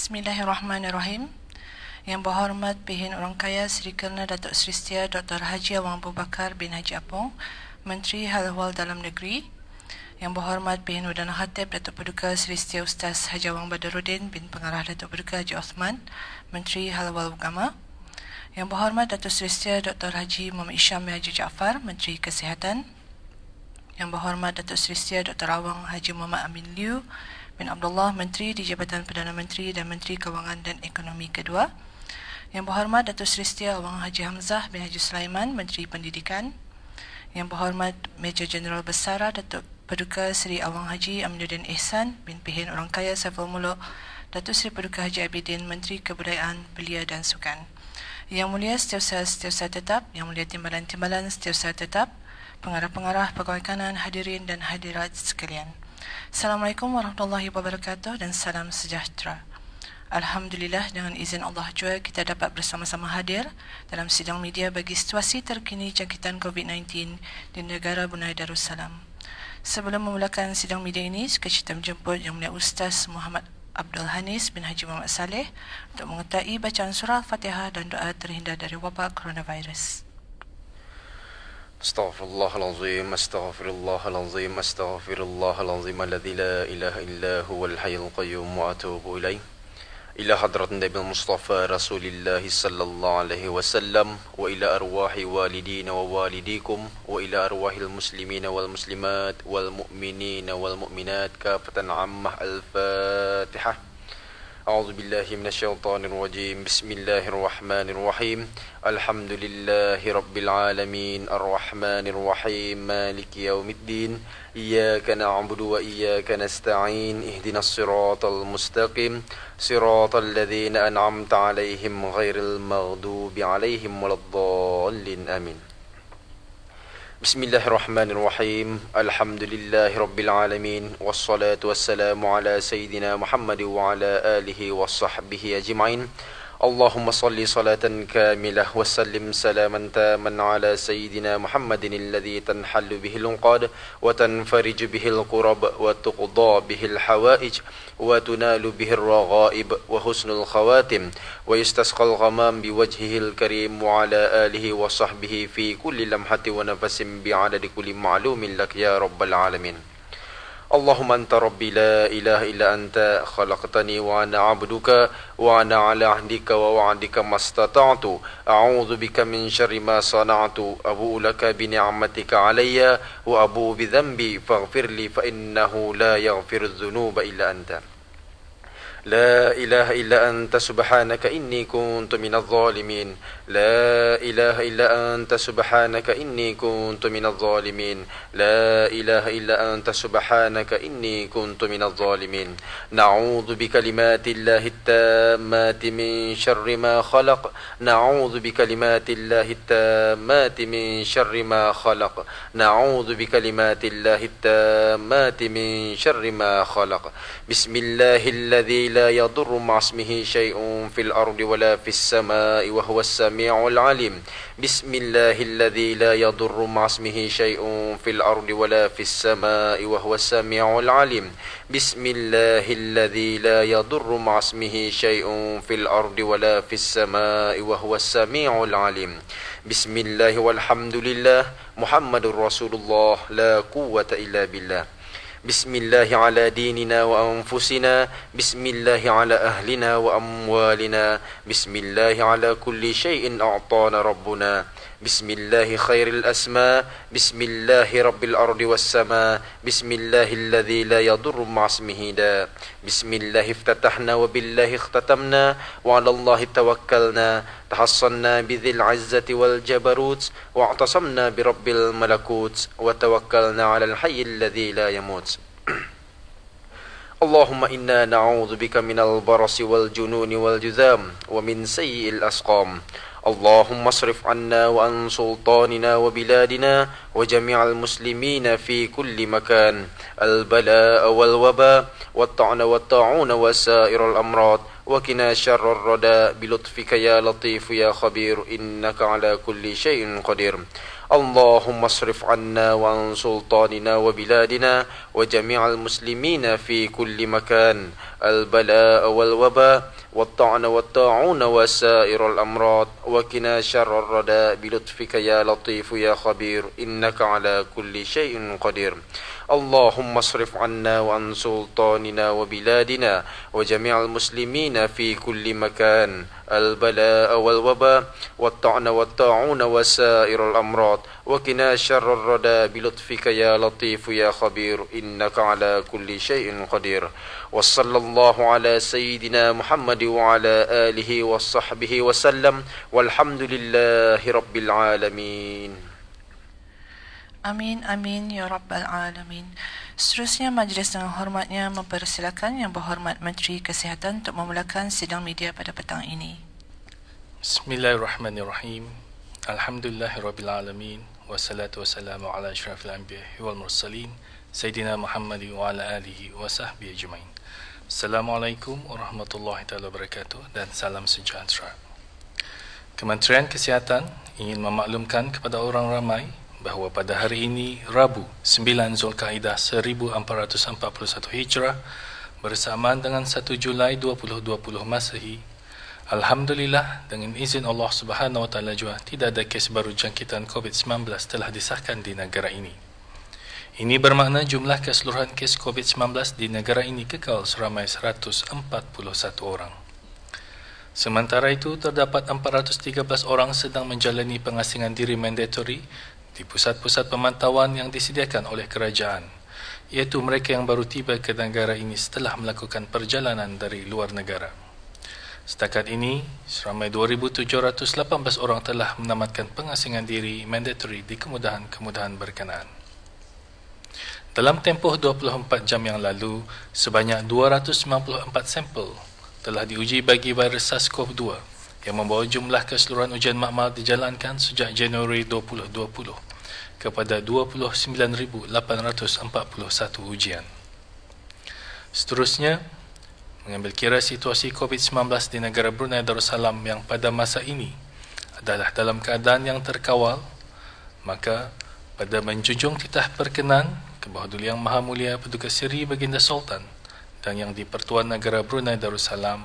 Bismillahirrahmanirrahim. Yang berhormat Pihin Orang Kaya Seri Kelana Datuk Seri Setia Dr. Haji Awang Abu Bakar bin Haji Apong, Menteri Hal Ehwal Dalam Negeri. Yang berhormat Pihin Udana Khatib Datuk Paduka Seri Setia Ustaz Haji Awang Badaruddin bin Pengarah Datuk Paduka Haji Osman, Menteri Hal Ehwal Agama. Yang berhormat Datuk Seri Setia Dr. Haji Muhammad Isham bin Haji Jaafar, Menteri Kesihatan. Yang berhormat Datuk Seri Setia Dr. Awang Haji Muhammad Amin Liu bin Abdullah, Menteri di Jabatan Perdana Menteri dan Menteri Kewangan dan Ekonomi kedua. Yang berhormat Datuk Seri Setia Awang Haji Hamzah bin Haji Sulaiman, Menteri Pendidikan. Yang berhormat Major Jeneral Besara Datuk Paduka Seri Awang Haji Aminuddin Ihsan bin Pihin Orang Kaya Saiful Muluk, Datuk Seri Paduka Haji Abidin, Menteri Kebudayaan, Belia dan Sukan. Yang mulia Setiausaha Tetap, Yang mulia Timbalan-Timbalan Setiausaha Tetap, Pengarah-pengarah Pegawai Kanan, hadirin dan hadirat sekalian. Assalamualaikum warahmatullahi wabarakatuh dan salam sejahtera. Alhamdulillah, dengan izin Allah jua kita dapat bersama-sama hadir dalam sidang media bagi situasi terkini jangkitan COVID-19 di negara Brunei Darussalam. Sebelum memulakan sidang media ini, sekecil menjemput Yang Mulia Ustaz Muhammad Abdul Hanis bin Haji Muhammad Saleh untuk mengetahui bacaan surah Al-Fatihah dan doa terhindar dari wabak coronavirus. Astaghfirullahalazim, astaghfirullahalazim, astaghfirullahalazim alladzi la ilaha illa huwal hayyul qayyum wa atubu ilaih. Ila hadrat Nabi Mustafa Rasulillah sallallahu alaihi wasallam wa ila arwahi walidina wa walidikum wa ila arwahil muslimina wal muslimat wal mu'minina wal mu'minat kafatan ammah. Al-Fatihah. أعوذ بالله من الشيطان الرجيم بسم الله الرحمن الرحيم الحمد لله رب العالمين الرحمن الرحيم مالك يوم الدين إياك نعبد وإياك نستعين اهدنا الصراط المستقيم صراط الذين أنعمت عليهم غير المغضوب عليهم ولا الضالين آمين. Bismillahirrahmanirrahim. Alhamdulillahi Rabbil Alamin. Wassalatu wassalamu ala Sayyidina Muhammad wa ala alihi wa sahbihi ajma'in. Allahumma salli salatan kamilah wa sallim salaman taman ala Sayyidina Muhammadin alladhi tanhallu bihil unqad wa tanfariju bihil qurab wa tuqda bihil hawaij wa tunalu bihil raghaib wa husnul khawatim wa yustasqal ghamam biwajhihil karim wa ala alihi wa sahbihi fi kulli lamhati wa nafasim bi'adadi kulli ma'lumin lak ya rabbal alamin. Allahumma anta rabbi la ilaha illa anta khalaqtani wa ana abduka wa ana ala ahdika wa wa'dika mastata'tu a'udzu bika min syarri ma sana'tu abu'u laka bi ni'matika alayya wa abu'u bi dhanbi faghfir li fa innahu la yaghfiru dzunuba illa anta. لا إله إلا أنت سبحانك إني كنت من الظالمين. لا إله إلا أنت سبحانك إني كنت من الظالمين. لا إله إلا أنت سبحانك إني كنت من الظالمين. نعوذ بكلمات الله التامات من شر ما خلق. نعوذ بكلمات الله التامات من شر ما خلق. نعوذ بكلمات الله التامات من شر ما خلق. بسم الله الذي لا يضر مع اسمه شيء في الأرض ولا في السماء وهو السميع العليم. بسم الله الذي لا يضر مع اسمه شيء في الأرض ولا في السماء وهو السميع العليم. بسم الله الذي لا يضر مع اسمه شيء في الأرض ولا في السماء وهو السميع العليم. بسم الله والحمد لله محمد رسول الله لا قوة إلا بالله. بسم الله على ديننا وأنفسنا. بسم الله على أهلنا وأموالنا. بسم الله على كل شيء أعطانا ربنا. بسم الله خير الأسماء. بسم الله رب الأرض والسماء. بسم الله الذي لا يضر مع اسمه داء. بسم الله افتتحنا وبالله اختتمنا وعلى الله توكلنا. تحصنا بذي العزة والجبروت واعتصمنا برب الملكوت وتوكلنا على الحي الذي لا يموت. اللهم إنا نعوذ بك من البرص والجنون والجذام ومن سيء الأسقام. اللهم اصرف عنا وعن سلطاننا وبلادنا وجميع المسلمين في كل مكان البلاء والوباء والطعن والطاعون وسائر الأمراض وقنا شر الردى بلطفك يا لطيف يا خبير إنك على كل شيء قدير. اللهم اصرف عنا وعن سلطاننا وبلادنا وجميع المسلمين في كل مكان البلاء والوباء والطعن والطاعون وسائر الأمراض وقنا شر الرداء بلطفك يا لطيف يا خبير إنك على كل شيء قدير اللهم اصرف عنا وعن سلطاننا وبلادنا وجميع المسلمين في كل مكان البلاء والوباء والطعن والطاعون وسائر الأمراض وقنا شر الرداء بلطفك يا لطيف يا خبير إنك على كل شيء قدير وصلى الله على سيدنا محمد وعلى آله وصحبه وسلم والحمد لله رب العالمين. Amin, amin, ya Rabbal Alamin. Seterusnya, majlis dengan hormatnya mempersilakan Yang Berhormat Menteri Kesihatan untuk memulakan sidang media pada petang ini. Bismillahirrahmanirrahim. Alhamdulillahirabbil alamin. Wassalatu wassalamu ala asyrafil anbiya'i wal mursalin Sayyidina Muhammad wa ala alihi wa sahbihi ajmain. Assalamualaikum warahmatullahi taala wabarakatuh dan salam sejahtera. Kementerian Kesihatan ingin memaklumkan kepada orang ramai bahawa pada hari ini, Rabu, 9 Zulkaidah 1441 Hijrah, bersamaan dengan 1 Julai 2020 Masehi, Alhamdulillah, dengan izin Allah Subhanahu Wa Taala juga, tidak ada kes baru jangkitan COVID-19 telah disahkan di negara ini. Ini bermakna jumlah keseluruhan kes COVID-19 di negara ini kekal seramai 141 orang. Sementara itu, terdapat 413 orang sedang menjalani pengasingan diri mandatori di pusat-pusat pemantauan yang disediakan oleh kerajaan, iaitu mereka yang baru tiba ke negara ini setelah melakukan perjalanan dari luar negara. Setakat ini, seramai 2,718 orang telah menamatkan pengasingan diri mandatori di kemudahan-kemudahan berkenaan. Dalam tempoh 24 jam yang lalu, sebanyak 294 sampel telah diuji bagi virus SARS-CoV-2 yang membawa jumlah keseluruhan ujian makmal dijalankan sejak Januari 2020 kepada 29,841 ujian. Seterusnya, mengambil kira situasi COVID-19 di negara Brunei Darussalam yang pada masa ini adalah dalam keadaan yang terkawal, maka pada menjunjung titah perkenan ke bawah Duli Yang Maha Mulia Paduka Seri Baginda Sultan dan Yang di-Pertuan Negara Brunei Darussalam,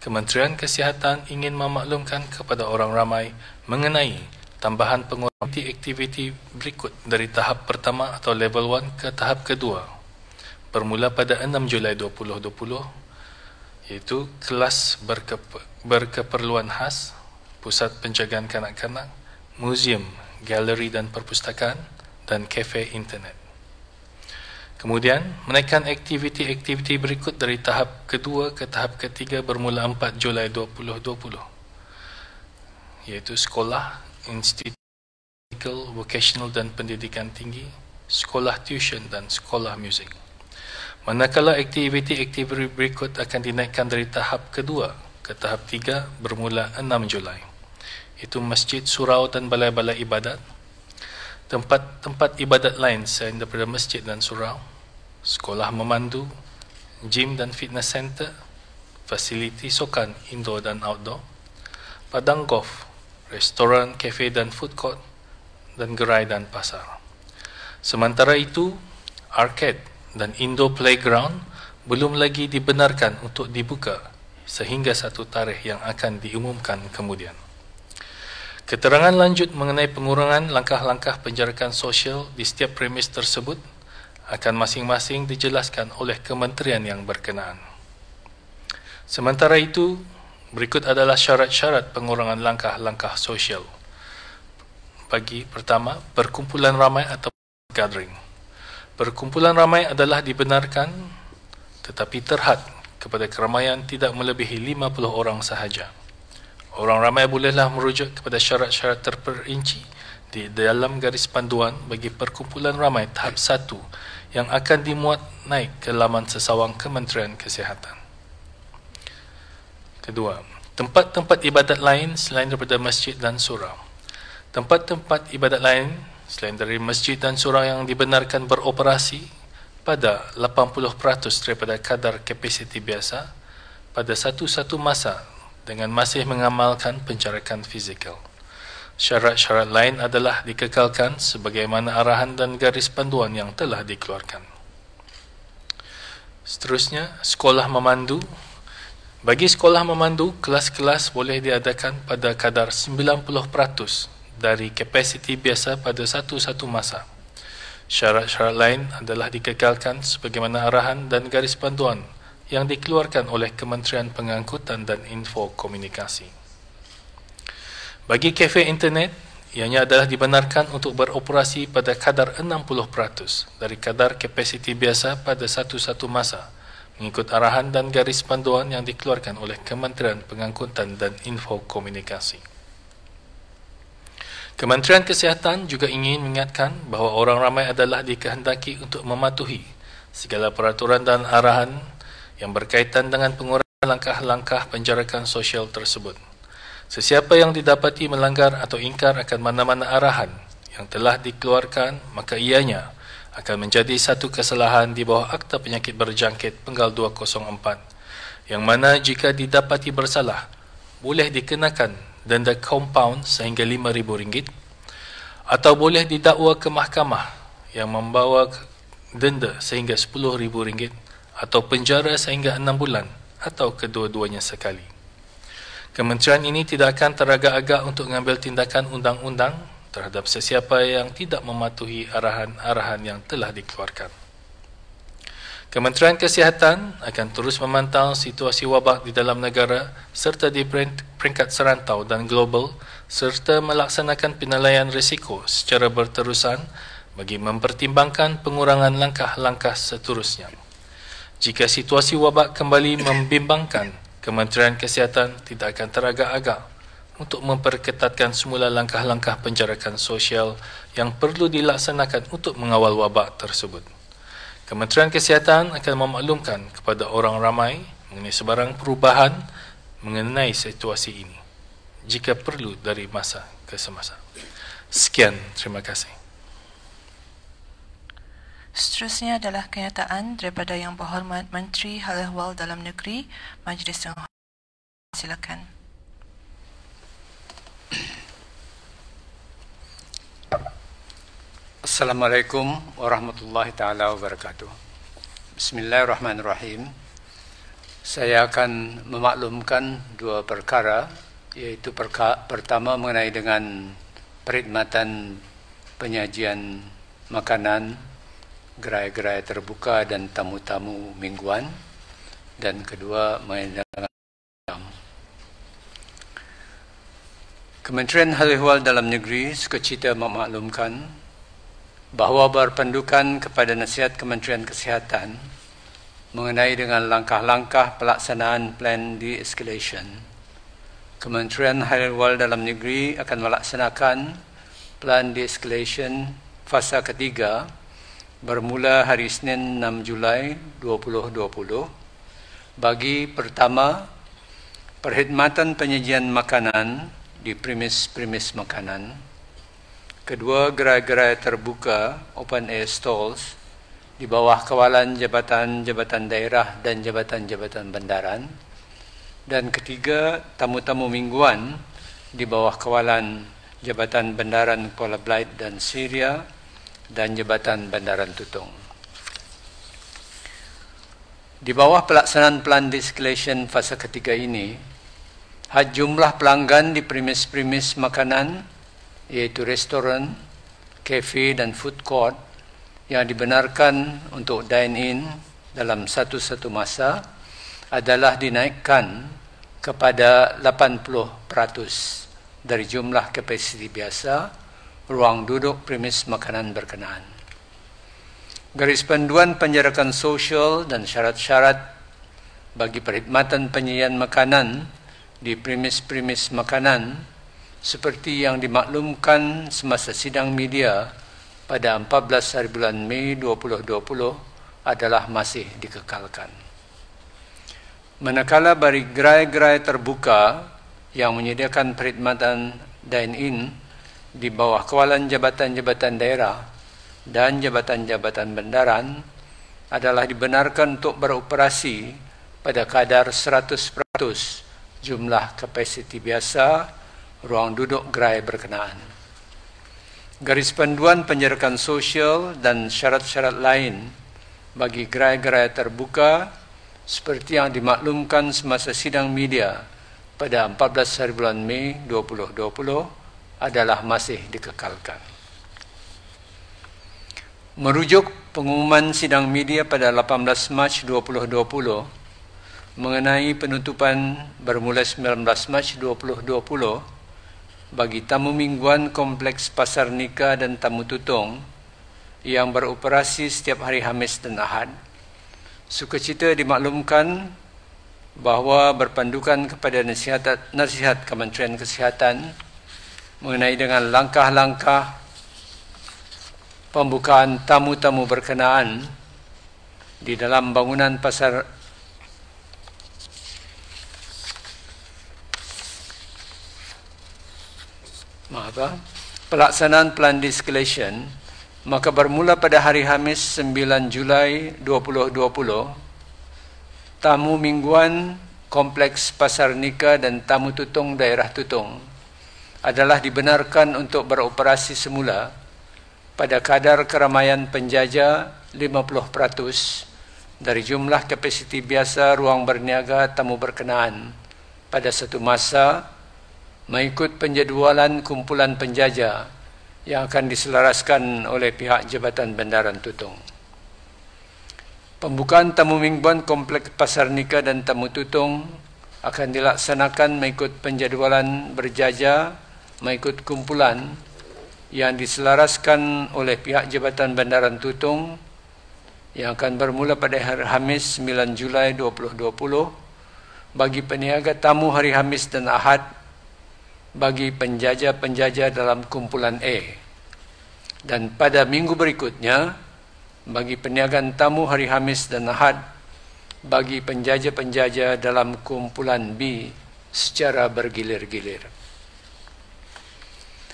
Kementerian Kesihatan ingin memaklumkan kepada orang ramai mengenai tambahan pengurangan aktiviti berikut dari tahap pertama atau level 1 ke tahap kedua bermula pada 6 Julai 2020, iaitu kelas berkeperluan khas, pusat penjagaan kanak-kanak, muzium, galeri dan perpustakaan, dan kafe internet. Kemudian, menaikkan aktiviti-aktiviti berikut dari tahap kedua ke tahap ketiga bermula 4 Julai 2020, iaitu sekolah, institut vocational dan pendidikan tinggi, sekolah tuition dan sekolah muzik. Manakala aktiviti-aktiviti berikut akan dinaikkan dari tahap kedua ke tahap 3 bermula 6 Julai. Itu masjid, surau dan balai-balai ibadat, tempat-tempat ibadat lain selain daripada masjid dan surau, sekolah memandu, gym dan fitness center, fasiliti sukan indoor dan outdoor, padang golf, restoran, kafe dan food court, dan gerai dan pasar. Sementara itu, arcade dan indoor playground belum lagi dibenarkan untuk dibuka sehingga satu tarikh yang akan diumumkan kemudian. Keterangan lanjut mengenai pengurangan langkah-langkah penjarakan sosial di setiap premis tersebut akan masing-masing dijelaskan oleh kementerian yang berkenaan. Sementara itu, berikut adalah syarat-syarat pengurangan langkah-langkah sosial. Bagi pertama, perkumpulan ramai atau gathering. Perkumpulan ramai adalah dibenarkan tetapi terhad kepada keramaian tidak melebihi 50 orang sahaja. Orang ramai bolehlah merujuk kepada syarat-syarat terperinci di dalam garis panduan bagi perkumpulan ramai tahap 1 yang akan dimuat naik ke laman sesawang Kementerian Kesihatan. Kedua, tempat-tempat ibadat lain selain daripada masjid dan surau. Tempat-tempat ibadat lain selain dari masjid dan surau yang dibenarkan beroperasi pada 80% daripada kadar kapasiti biasa pada satu-satu masa dengan masih mengamalkan penjarakan fizikal. Syarat-syarat lain adalah dikekalkan sebagaimana arahan dan garis panduan yang telah dikeluarkan. Seterusnya, sekolah memandu. Bagi sekolah memandu, kelas-kelas boleh diadakan pada kadar 90% dari kapasiti biasa pada satu-satu masa. Syarat-syarat lain adalah dikekalkan sebagaimana arahan dan garis panduan yang dikeluarkan oleh Kementerian Pengangkutan dan Info Komunikasi. Bagi kafe internet, ianya adalah dibenarkan untuk beroperasi pada kadar 60% dari kadar kapasiti biasa pada satu-satu masa, mengikut arahan dan garis panduan yang dikeluarkan oleh Kementerian Pengangkutan dan Info Komunikasi. Kementerian Kesihatan juga ingin mengingatkan bahawa orang ramai adalah dikehendaki untuk mematuhi segala peraturan dan arahan yang berkaitan dengan pengurangan langkah-langkah penjarakan sosial tersebut. Sesiapa yang didapati melanggar atau ingkar akan mana-mana arahan yang telah dikeluarkan, maka ianya akan menjadi satu kesalahan di bawah Akta Penyakit Berjangkit Penggal 204, yang mana jika didapati bersalah, boleh dikenakan denda compound sehingga RM5,000 atau boleh didakwa ke mahkamah yang membawa denda sehingga RM10,000 atau penjara sehingga 6 bulan atau kedua-duanya sekali. Kementerian ini tidak akan teragak-agak untuk mengambil tindakan undang-undang terhadap sesiapa yang tidak mematuhi arahan-arahan yang telah dikeluarkan. Kementerian Kesihatan akan terus memantau situasi wabak di dalam negara serta di peringkat serantau dan global serta melaksanakan penilaian risiko secara berterusan bagi mempertimbangkan pengurangan langkah-langkah seterusnya. Jika situasi wabak kembali membimbangkan, Kementerian Kesihatan tidak akan teragak-agak untuk memperketatkan semula langkah-langkah penjarakan sosial yang perlu dilaksanakan untuk mengawal wabak tersebut. Kementerian Kesihatan akan memaklumkan kepada orang ramai mengenai sebarang perubahan mengenai situasi ini jika perlu dari masa ke semasa. Sekian, terima kasih. Seterusnya adalah kenyataan daripada Yang Berhormat Menteri Hal Ehwal Dalam Negeri, Majlis Yang Hormat. Silakan. Assalamualaikum warahmatullahi taala wabarakatuh. Bismillahirrahmanirrahim. Saya akan memaklumkan dua perkara, iaitu pertama mengenai dengan perkhidmatan penyajian makanan, gerai-gerai terbuka dan tamu-tamu mingguan, dan kedua mengenai Kementerian Hal Ehwal Dalam Negeri sukacita memaklumkan bahawa berpandukan kepada nasihat Kementerian Kesihatan mengenai dengan langkah-langkah pelaksanaan plan de-escalation, Kementerian Hal Ehwal Dalam Negeri akan melaksanakan plan de-escalation fasa ketiga bermula hari Isnin 6 Julai 2020 bagi pertama, perkhidmatan penyajian makanan di premis-premis makanan, kedua, gerai-gerai terbuka open air stalls di bawah kawalan jabatan-jabatan daerah dan jabatan-jabatan bandaran, dan ketiga, tamu-tamu mingguan di bawah kawalan Jabatan Bandaran Kuala Belait dan Syria dan Jabatan Bandaran Tutong. Di bawah pelaksanaan plan de-escalation fasa ketiga ini, jumlah pelanggan di premis-premis makanan, iaitu restoran, kafe dan food court yang dibenarkan untuk dine-in dalam satu-satu masa adalah dinaikkan kepada 80% dari jumlah kapasiti biasa ruang duduk premis makanan berkenaan. Garis panduan penjarakan sosial dan syarat-syarat bagi perkhidmatan penyajian makanan di premis-premis makanan seperti yang dimaklumkan semasa sidang media pada 14 hari bulan Mei 2020 adalah masih dikekalkan. Manakala bagi gerai-gerai terbuka yang menyediakan perkhidmatan dine-in di bawah kawalan jabatan-jabatan daerah dan jabatan-jabatan bandaran adalah dibenarkan untuk beroperasi pada kadar 100% jumlah kapasiti biasa ruang duduk gerai berkenaan. Garis panduan penjarakan sosial dan syarat-syarat lain bagi gerai-gerai terbuka seperti yang dimaklumkan semasa sidang media pada 14 hari bulan Mei 2020 adalah masih dikekalkan. Merujuk pengumuman sidang media pada 18 Mac 2020 mengenai penutupan bermula 19 Mac 2020 bagi tamu mingguan Kompleks Pasar Nika dan Tamu Tutong yang beroperasi setiap hari Khamis dan Ahad, sukacita dimaklumkan bahawa berpandukan kepada nasihat Kementerian Kesihatan mengenai dengan langkah-langkah pembukaan tamu-tamu berkenaan di dalam bangunan pasar pelaksanaan plan de-escalation, maka bermula pada hari Khamis 9 Julai 2020, tamu mingguan Kompleks Pasar Nika dan Tamu Tutong Daerah Tutong adalah dibenarkan untuk beroperasi semula pada kadar keramaian penjaja 50% dari jumlah kapasiti biasa ruang berniaga tamu berkenaan pada satu masa mengikut penjadualan kumpulan penjaja yang akan diselaraskan oleh pihak Jabatan Bandaran Tutong. Pembukaan tamu mingguan Kompleks Pasar Nika dan Tamu Tutong akan dilaksanakan mengikut penjadualan berjaja mengikut kumpulan yang diselaraskan oleh pihak Jabatan Bandaran Tutong yang akan bermula pada hari Khamis 9 Julai 2020 bagi peniaga tamu hari Khamis dan Ahad bagi penjaja-penjaja dalam kumpulan A, dan pada minggu berikutnya bagi peniagaan tamu hari Khamis dan Ahad bagi penjaja-penjaja dalam kumpulan B secara bergilir-gilir.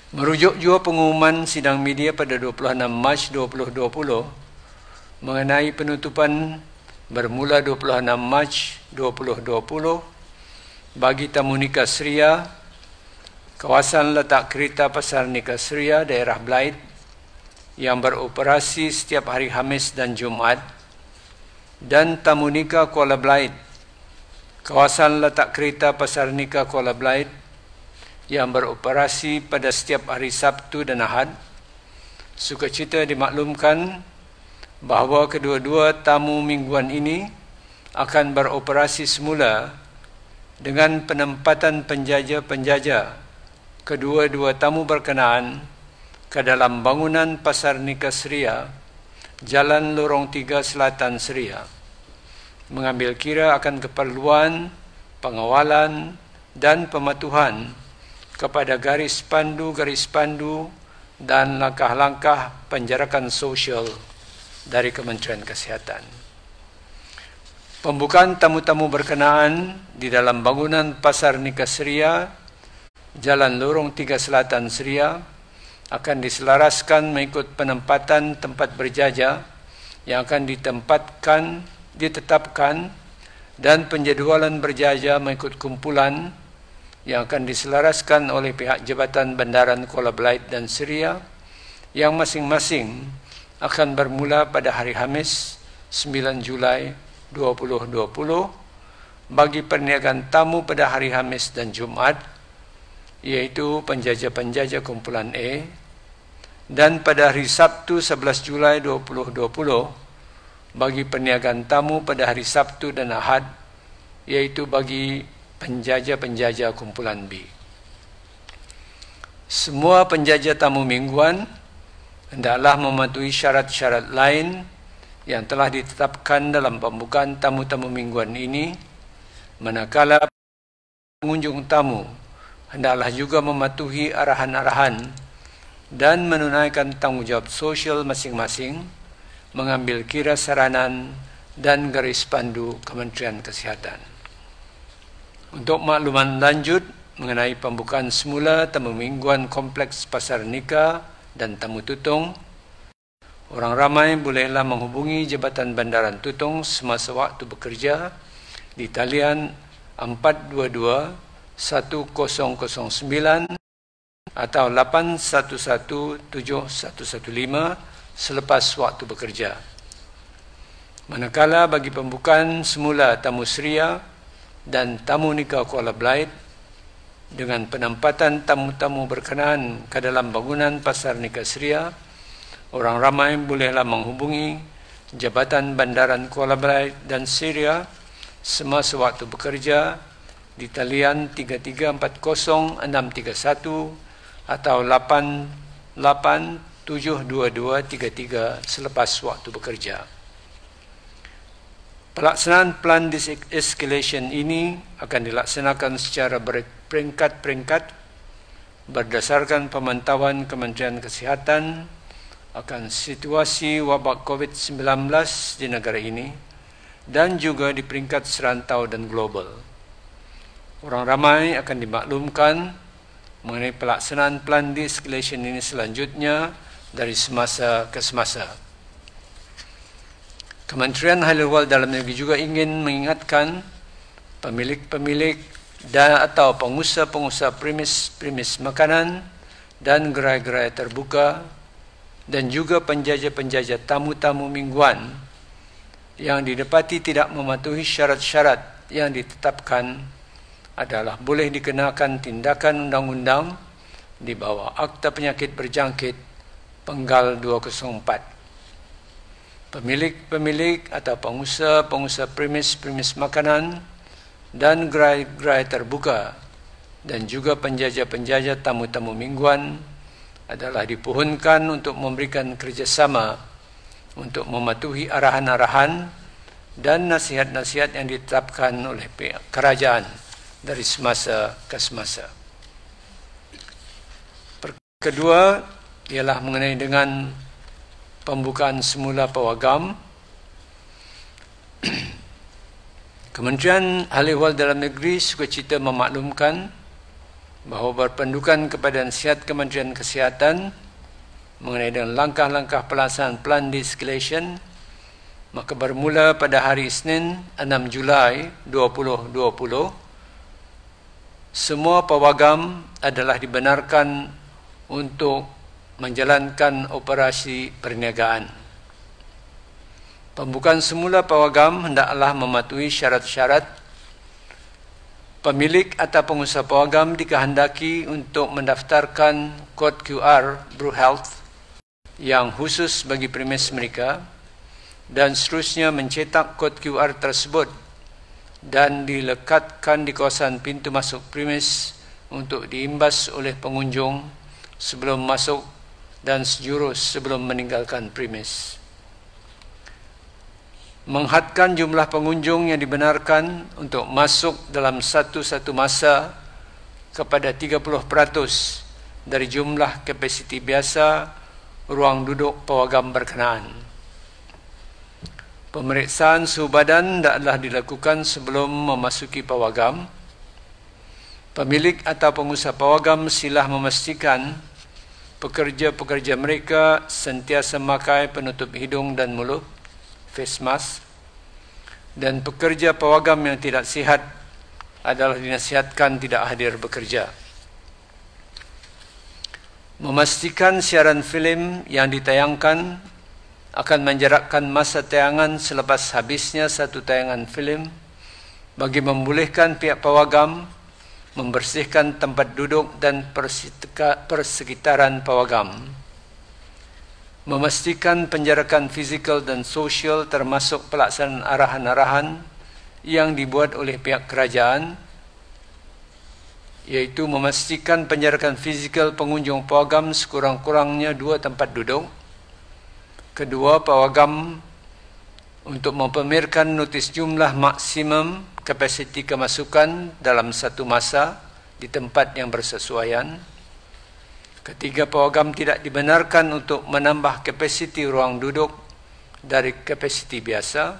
Merujuk juga pengumuman sidang media pada 26 Mac 2020 mengenai penutupan bermula 26 Mac 2020 bagi tamu nikah Seria, kawasan letak kereta Pasar Nika Seria, daerah Blaid yang beroperasi setiap hari Khamis dan Jumaat, dan tamu nikah Kuala Blaid, kawasan letak kereta Pasar Nika Kuala Blaid yang beroperasi pada setiap hari Sabtu dan Ahad. Sukacita dimaklumkan bahawa kedua-dua tamu mingguan ini akan beroperasi semula dengan penempatan penjaja-penjaja kedua-dua tamu berkenaan ke dalam bangunan Pasar Nika Seria, Jalan Lorong 3 Selatan Seria, mengambil kira akan keperluan, pengawalan dan pematuhan kepada garis pandu dan langkah-langkah penjarakan sosial dari Kementerian Kesihatan. Pembukaan tamu-tamu berkenaan di dalam bangunan Pasar Nika Seria, Jalan Lorong 3 Selatan Seria akan diselaraskan mengikut penempatan tempat berjaja yang akan ditetapkan dan penjadualan berjaja mengikut kumpulan yang akan diselaraskan oleh pihak Jabatan Bandaran Kuala Blaid dan Seria yang masing-masing akan bermula pada hari Khamis 9 Julai 2020 bagi perniagaan tamu pada hari Khamis dan Jumaat, iaitu penjaja-penjaja kumpulan A, dan pada hari Sabtu 11 Julai 2020 bagi perniagaan tamu pada hari Sabtu dan Ahad, iaitu bagi penjaja-penjaja kumpulan B. Semua penjaja tamu mingguan hendaklah mematuhi syarat-syarat lain yang telah ditetapkan dalam pembukaan tamu-tamu mingguan ini, manakala pengunjung tamu hendaklah juga mematuhi arahan-arahan dan menunaikan tanggungjawab sosial masing-masing, mengambil kira saranan dan garis pandu Kementerian Kesihatan. Untuk makluman lanjut mengenai pembukaan semula tamu mingguan Kompleks Pasar Nika dan Tamu Tutong, orang ramai bolehlah menghubungi Jabatan Bandaran Tutong semasa waktu bekerja di talian 422 atau 8117115 selepas waktu bekerja. Manakala bagi pembukaan semula tamu Suria dan tamu nikah Kuala Belait dengan penempatan tamu-tamu berkenaan ke dalam bangunan Pasar Nikah Suria, orang ramai bolehlah menghubungi Jabatan Bandaran Kuala Belait dan Suria semasa waktu bekerja di talian 3340-631 atau 88722233 selepas waktu bekerja. Pelaksanaan plan de-escalation ini akan dilaksanakan secara berperingkat-peringkat berdasarkan pemantauan Kementerian Kesihatan akan situasi wabak COVID-19 di negara ini dan juga di peringkat serantau dan global. Orang ramai akan dimaklumkan mengenai pelaksanaan plan de-escalation ini selanjutnya dari semasa ke semasa. Kementerian Hal Ehwal Dalam Negeri juga ingin mengingatkan pemilik-pemilik dan atau pengusaha-pengusaha premis makanan dan gerai-gerai terbuka dan juga penjajah-penjajah tamu-tamu mingguan yang didapati tidak mematuhi syarat-syarat yang ditetapkan adalah boleh dikenakan tindakan undang-undang di bawah Akta Penyakit Berjangkit Penggal 204. Pemilik-pemilik atau pengusaha-pengusaha premis makanan dan gerai-gerai terbuka dan juga penjajah-penjajah tamu-tamu mingguan adalah dipohonkan untuk memberikan kerjasama untuk mematuhi arahan-arahan dan nasihat-nasihat yang ditetapkan oleh pihak kerajaan dari semasa ke semasa. Kedua ialah mengenai dengan pembukaan semula pawagam. Kementerian Hal Ehwal Dalam Negeri sukacita memaklumkan bahawa berpendukan kepada nasihat Kementerian Kesihatan mengenai dengan langkah-langkah pelaksanaan plan de-escalation, maka bermula pada hari Isnin 6 Julai 2020, semua pawagam adalah dibenarkan untuk menjalankan operasi perniagaan. Pembukaan semula pawagam hendaklah mematuhi syarat-syarat. Pemilik atau pengusaha pawagam dikehendaki untuk mendaftarkan kod QR BruHealth yang khusus bagi premis mereka dan seterusnya mencetak kod QR tersebut dan dilekatkan di kawasan pintu masuk premis untuk diimbas oleh pengunjung sebelum masuk dan sejurus sebelum meninggalkan premis. Menghadkan jumlah pengunjung yang dibenarkan untuk masuk dalam satu masa kepada 30% dari jumlah kapasiti biasa ruang duduk pawagam berkenaan. Pemeriksaan suhu badan hendaklah dilakukan sebelum memasuki pawagam. Pemilik atau pengusaha pawagam silah memastikan pekerja-pekerja mereka sentiasa memakai penutup hidung dan mulut, face mask, dan pekerja pawagam yang tidak sihat adalah dinasihatkan tidak hadir bekerja. Memastikan siaran filem yang ditayangkan akan menjarakkan masa tayangan selepas habisnya satu tayangan filem bagi membolehkan pihak pawagam membersihkan tempat duduk dan persekitaran pawagam. Memastikan penjarakan fizikal dan sosial termasuk pelaksanaan arahan-arahan yang dibuat oleh pihak kerajaan, iaitu memastikan penjarakan fizikal pengunjung pawagam sekurang-kurangnya 2 tempat duduk. Kedua, pawagam untuk mempamerkan notis jumlah maksimum kapasiti kemasukan dalam satu masa di tempat yang bersesuaian. Ketiga, pawagam tidak dibenarkan untuk menambah kapasiti ruang duduk dari kapasiti biasa.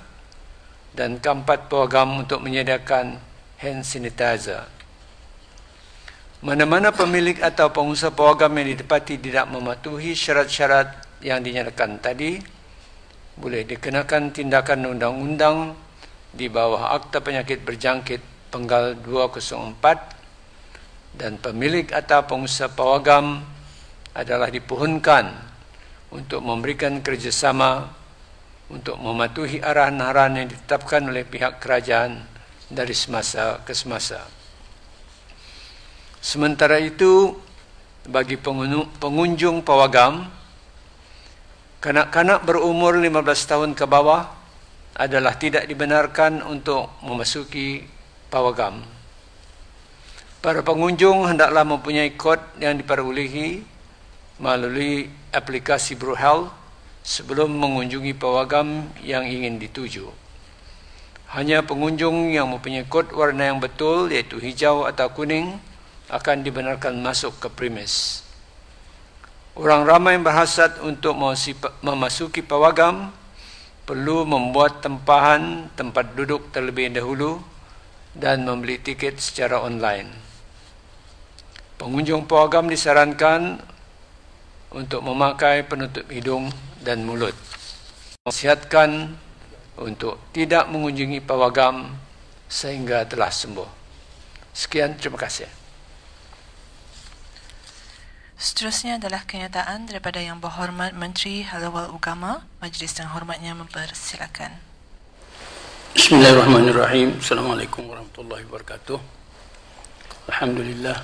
Dan keempat, pawagam untuk menyediakan hand sanitizer. Mana-mana pemilik atau pengusaha pawagam yang didapati tidak mematuhi syarat-syarat yang dinyatakan tadi, boleh dikenakan tindakan undang-undang di bawah Akta Penyakit Berjangkit Penggal 204 dan pemilik atau pengusaha pawagam adalah dipohonkan untuk memberikan kerjasama untuk mematuhi arahan-arahan yang ditetapkan oleh pihak kerajaan dari semasa ke semasa. Sementara itu, bagi pengunjung pawagam, kanak-kanak berumur 15 tahun ke bawah adalah tidak dibenarkan untuk memasuki pawagam. Para pengunjung hendaklah mempunyai kod yang diperolehi melalui aplikasi BroHealth sebelum mengunjungi pawagam yang ingin dituju. Hanya pengunjung yang mempunyai kod warna yang betul, iaitu hijau atau kuning, akan dibenarkan masuk ke premis. Orang ramai berhasrat untuk memasuki pawagam perlu membuat tempahan tempat duduk terlebih dahulu dan membeli tiket secara online. Pengunjung pawagam disarankan untuk memakai penutup hidung dan mulut. Nasihatkan untuk tidak mengunjungi pawagam sehingga telah sembuh. Sekian, terima kasih. Seterusnya adalah kenyataan daripada Yang Berhormat Menteri Hal-Ehwal Agama. Majlis yang hormatnya mempersilakan. Bismillahirrahmanirrahim. Assalamualaikum warahmatullahi wabarakatuh. Alhamdulillah.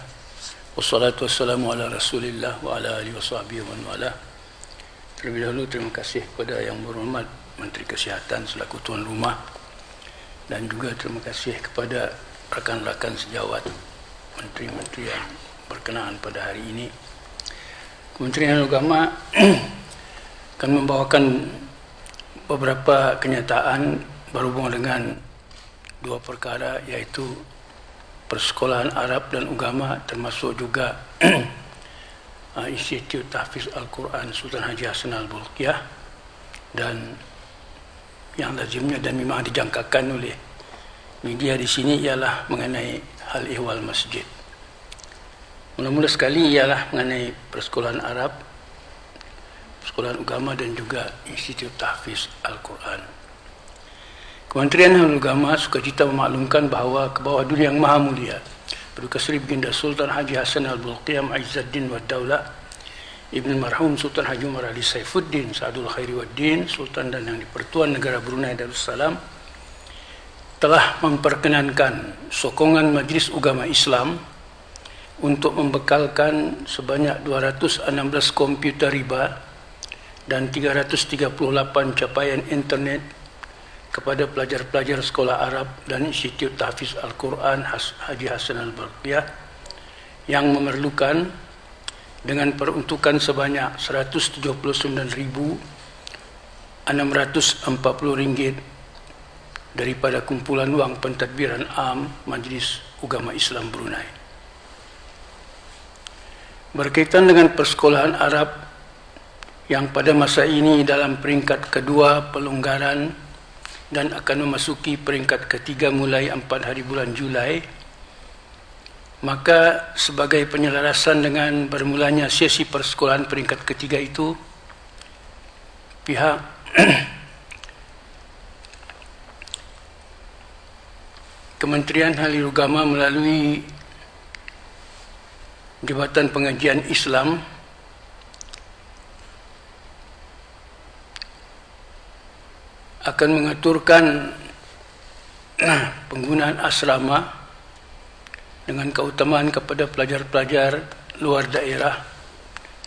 Wassalatu wassalamu ala Rasulillah wa ala alihi washabihi wa man wala. Terlebih dahulu terima kasih kepada Yang Berhormat Menteri Kesihatan selaku tuan rumah, dan juga terima kasih kepada rakan-rakan sejawat menteri-menteri yang berkenaan pada hari ini. Kementerian Agama akan membawakan beberapa kenyataan berhubung dengan dua perkara, yaitu Persekolahan Arab dan Agama, termasuk juga Institut Tahfiz Al-Quran Sultan Haji Hassan Al-Bolkiah, dan yang lazimnya dan memang dijangkakan oleh media di sini ialah mengenai hal ihwal masjid. Mula-mula sekali ialah mengenai Persekolahan Arab, Persekolahan Agama dan juga Institut Tahfiz Al-Quran. Kementerian Agama sukacita memaklumkan bahawa ke bawah dunia yang maha mulia Paduka Seri Baginda Sultan Haji Hassan Al-Bolkiah Mu'izzuddin wa Daulah Ibn Marhum Sultan Haji Umar Ali Saifuddin Sa'adul Khairi Waddin, Sultan dan Yang di-Pertuan Negara Brunei Darussalam, telah memperkenankan sokongan Majlis Ugama Islam untuk membekalkan sebanyak 216 komputer riba dan 338 capaian internet kepada pelajar-pelajar sekolah Arab dan Institut Tahfiz Al-Quran Haji Hassan Al-Bolkiah yang memerlukan, dengan peruntukan sebanyak Rp179.640 daripada kumpulan wang pentadbiran am Majlis Ugama Islam Brunei. Berkaitan dengan persekolahan Arab yang pada masa ini dalam peringkat kedua pelonggaran dan akan memasuki peringkat ketiga mulai 4 hari bulan Julai, maka sebagai penyelarasan dengan bermulanya sesi persekolahan peringkat ketiga itu, pihak Kementerian Halil Agama melalui Jabatan Pengajian Islam akan mengaturkan penggunaan asrama dengan keutamaan kepada pelajar-pelajar luar daerah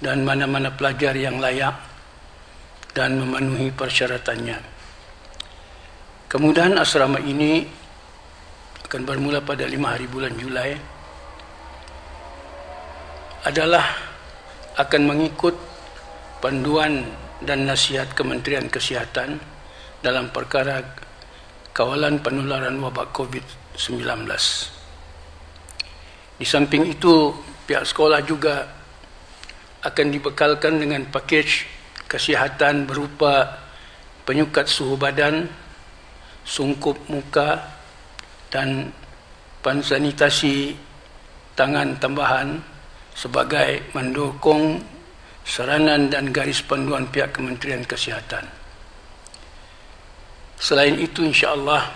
dan mana-mana pelajar yang layak dan memenuhi persyaratannya. Kemudahan asrama ini akan bermula pada 5 hari bulan Julai, adalah akan mengikut panduan dan nasihat Kementerian Kesihatan dalam perkara kawalan penularan wabak COVID-19. Di samping itu, pihak sekolah juga akan dibekalkan dengan pakej kesihatan berupa penyukat suhu badan, sungkup muka, dan pansanitasi tangan tambahan sebagai mendukung saranan dan garis panduan pihak Kementerian Kesihatan. Selain itu, insya-Allah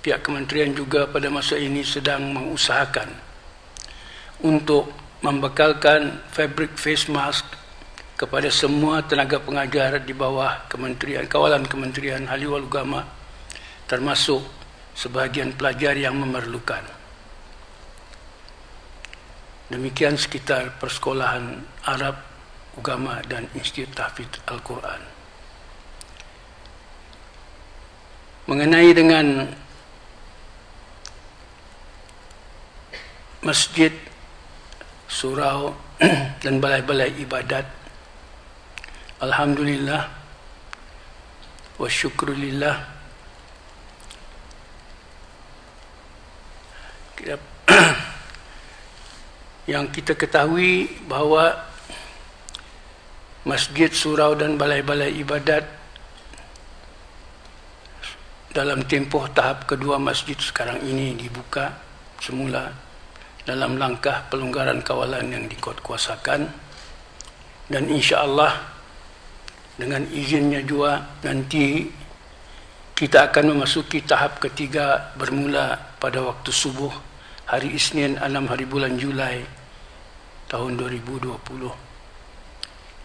pihak kementerian juga pada masa ini sedang mengusahakan untuk membekalkan fabric face mask kepada semua tenaga pengajar di bawah kawalan Kementerian Haliwal Ugama, termasuk sebahagian pelajar yang memerlukan. Demikian sekitar Persekolahan Arab Ugama dan Institut Tahfidz Al-Quran. Mengenai dengan masjid, surau dan balai-balai ibadat, alhamdulillah wa syukrulillah, yang kita ketahui bahawa masjid, surau dan balai-balai ibadat dalam tempoh tahap kedua masjid sekarang ini dibuka semula dalam langkah pelonggaran kawalan yang dikuatkuasakan, dan insya-Allah dengan izinnya juga nanti kita akan memasuki tahap ketiga bermula pada waktu subuh hari Isnin 6 hari bulan Julai tahun 2020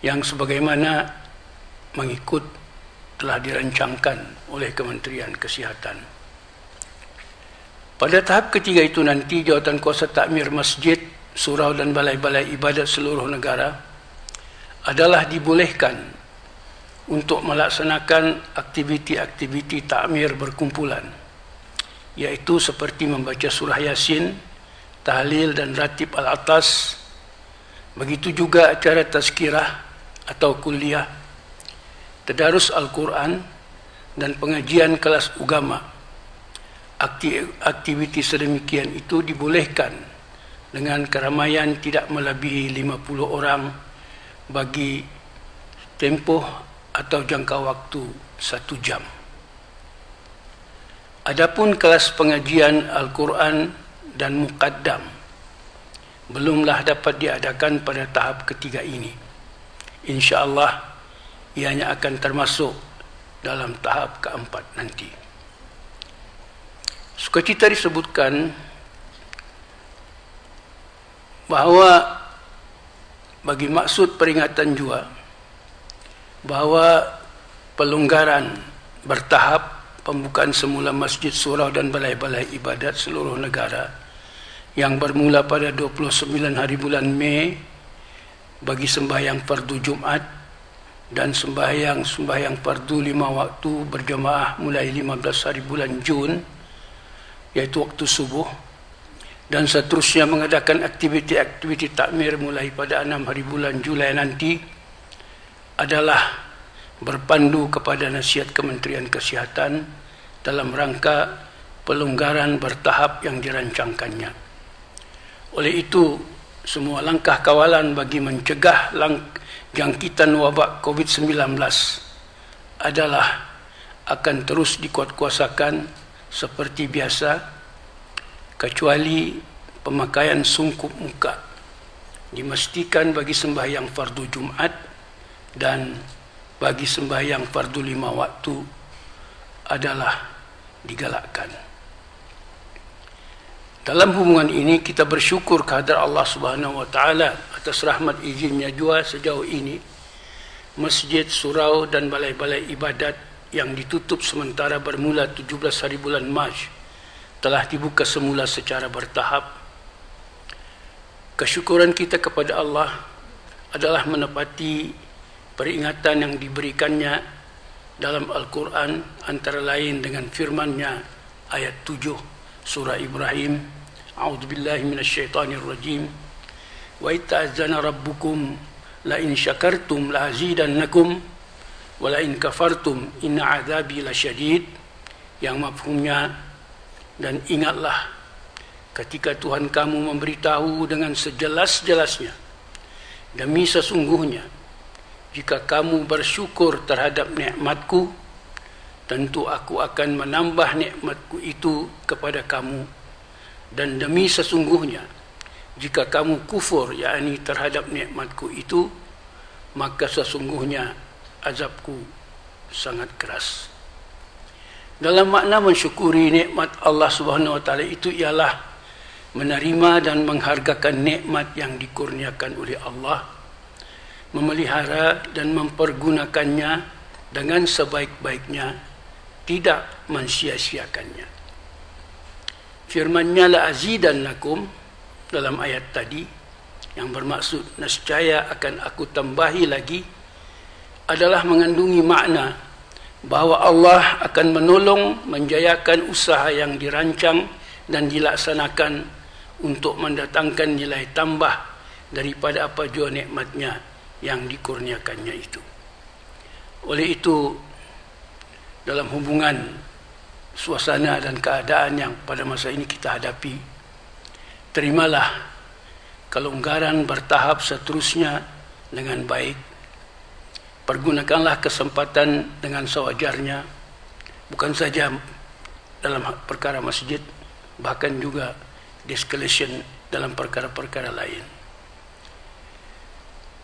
yang sebagaimana mengikut telah dirancangkan oleh Kementerian Kesihatan. Pada tahap ketiga itu nanti jawatan kuasa takmir masjid, surau dan balai-balai ibadat seluruh negara adalah dibolehkan untuk melaksanakan aktiviti-aktiviti takmir berkumpulan, iaitu seperti membaca surah Yasin, tahlil dan ratib al-atas, begitu juga acara tazkirah atau kuliah, tadarus Al-Quran dan pengajian kelas agama. Aktiviti sedemikian itu dibolehkan dengan keramaian tidak melebihi 50 orang bagi tempoh atau jangka waktu 1 jam. Adapun kelas pengajian Al-Quran dan muqaddam belumlah dapat diadakan pada tahap ketiga ini. InsyaAllah ianya akan termasuk dalam tahap keempat nanti. Sukacita disebutkan bahawa bagi maksud peringatan juga bahawa pelonggaran bertahap pembukaan semula masjid, surau dan balai-balai ibadat seluruh negara yang bermula pada 29 hari bulan Mei bagi sembahyang fardu Jumat dan sembahyang fardu 5 waktu berjamaah mulai 15 hari bulan Jun, iaitu waktu subuh, dan seterusnya mengadakan aktiviti-aktiviti takmir mulai pada 6 hari bulan Julai nanti adalah berpandu kepada nasihat Kementerian Kesihatan dalam rangka pelonggaran bertahap yang dirancangkannya. Oleh itu, semua langkah kawalan bagi mencegah jangkitan wabak COVID-19 adalah akan terus dikuatkuasakan seperti biasa, kecuali pemakaian sungkup muka dimastikan bagi sembahyang fardu Jumat dan bagi sembahyang fardu 5 waktu adalah digalakkan. Dalam hubungan ini kita bersyukur kehadrat Allah Subhanahu wa taala atas rahmat izinnya jua sejauh ini masjid, surau dan balai-balai ibadat yang ditutup sementara bermula 17 hari bulan Mac telah dibuka semula secara bertahap. Kesyukuran kita kepada Allah adalah menepati peringatan yang diberikannya dalam Al-Quran, antara lain dengan firman-Nya ayat 7 surah Ibrahim, a'udzubillahi minasyaitonirrajim, wa ta'azzana rabbukum la in syakartum la azidannakum wa la in kafartum inna azabi lasyadid, yang mafhumnya, dan ingatlah ketika Tuhan kamu memberitahu dengan sejelas-jelasnya, demi sesungguhnya jika kamu bersyukur terhadap nikmatku, tentu aku akan menambah nikmatku itu kepada kamu, dan demi sesungguhnya jika kamu kufur, yakni terhadap nikmatku itu, maka sesungguhnya azabku sangat keras. Dalam makna mensyukuri nikmat Allah Subhanahu wa taala itu ialah menerima dan menghargakan nikmat yang dikurniakan oleh Allah, memelihara dan mempergunakannya dengan sebaik-baiknya, tidak mensia-siakannya. Firman-Nya la azidannakum dalam ayat tadi, yang bermaksud nescaya akan aku tambahi lagi, adalah mengandungi makna bahawa Allah akan menolong menjayakan usaha yang dirancang dan dilaksanakan untuk mendatangkan nilai tambah daripada apa jua nikmat-Nya yang dikurniakannya itu. Oleh itu, dalam hubungan suasana dan keadaan yang pada masa ini kita hadapi, terimalah kelonggaran bertahap seterusnya dengan baik. Pergunakanlah kesempatan dengan sewajarnya, bukan saja dalam perkara masjid, bahkan juga de-escalation dalam perkara-perkara lain.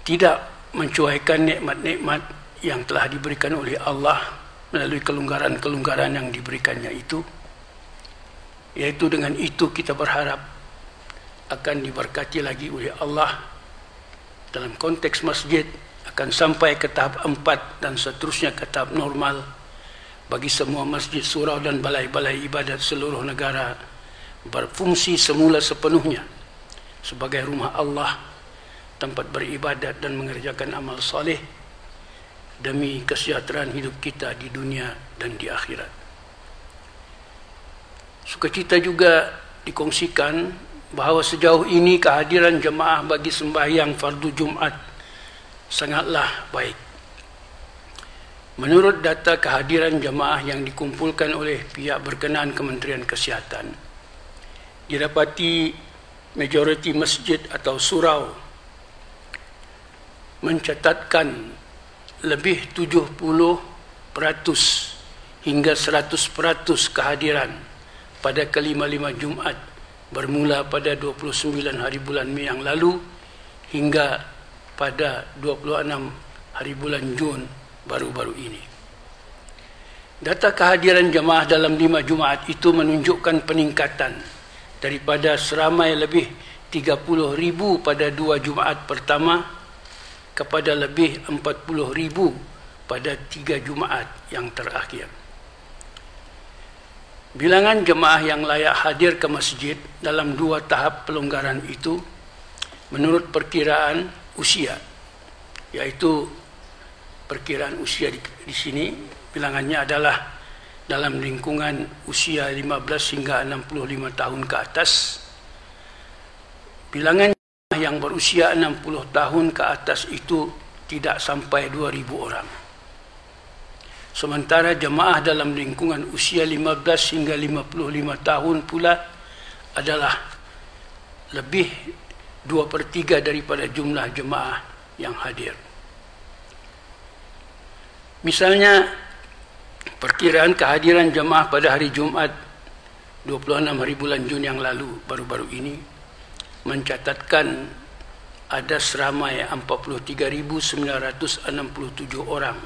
Tidak mencuaikan nikmat-nikmat yang telah diberikan oleh Allah melalui kelonggaran-kelonggaran yang diberikannya itu, yaitu dengan itu kita berharap akan diberkati lagi oleh Allah. Dalam konteks masjid akan sampai ke tahap 4 dan seterusnya ke tahap normal bagi semua masjid, surau dan balai-balai ibadat seluruh negara berfungsi semula sepenuhnya sebagai rumah Allah, tempat beribadat dan mengerjakan amal soleh demi kesejahteraan hidup kita di dunia dan di akhirat. Sukacita juga dikongsikan bahawa sejauh ini kehadiran jemaah bagi sembahyang fardu Jumat sangatlah baik. Menurut data kehadiran jemaah yang dikumpulkan oleh pihak berkenaan Kementerian Kesihatan, didapati majoriti masjid atau surau mencatatkan lebih 70% hingga 100% kehadiran pada kelima-lima Jumat bermula pada 29 hari bulan Mei yang lalu hingga pada 26 hari bulan Jun baru-baru ini. Data kehadiran jemaah dalam 5 Jumaat itu menunjukkan peningkatan daripada seramai lebih 30,000 pada 2 Jumaat pertama kepada lebih 40,000 pada 3 Jumaat yang terakhir. Bilangan jemaah yang layak hadir ke masjid dalam 2 tahap pelonggaran itu menurut perkiraan usia, yaitu perkiraan usia di sini bilangannya adalah dalam lingkungan usia 15 hingga 65 tahun ke atas. Bilangan yang berusia 60 tahun ke atas itu tidak sampai 2,000 orang. Sementara jemaah dalam lingkungan usia 15 hingga 55 tahun pula adalah lebih 2/3 daripada jumlah jemaah yang hadir. Misalnya, perkiraan kehadiran jemaah pada hari Jumat 26 hari bulan Jun yang lalu baru-baru ini mencatatkan ada seramai 43.967 orang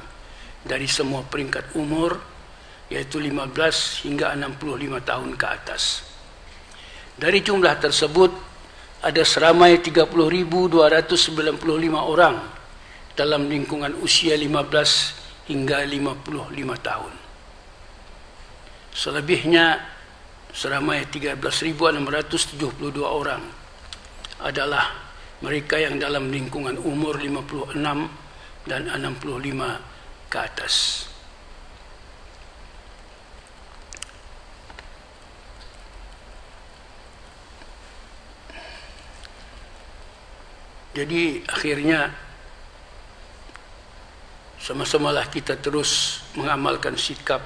dari semua peringkat umur, yaitu 15 hingga 65 tahun ke atas. Dari jumlah tersebut, ada seramai 30.295 orang dalam lingkungan usia 15 hingga 55 tahun. Selebihnya, seramai 13.672 orang adalah mereka yang dalam lingkungan umur 56 dan 65 ke atas. Jadi akhirnya sama-samalah kita terus mengamalkan sikap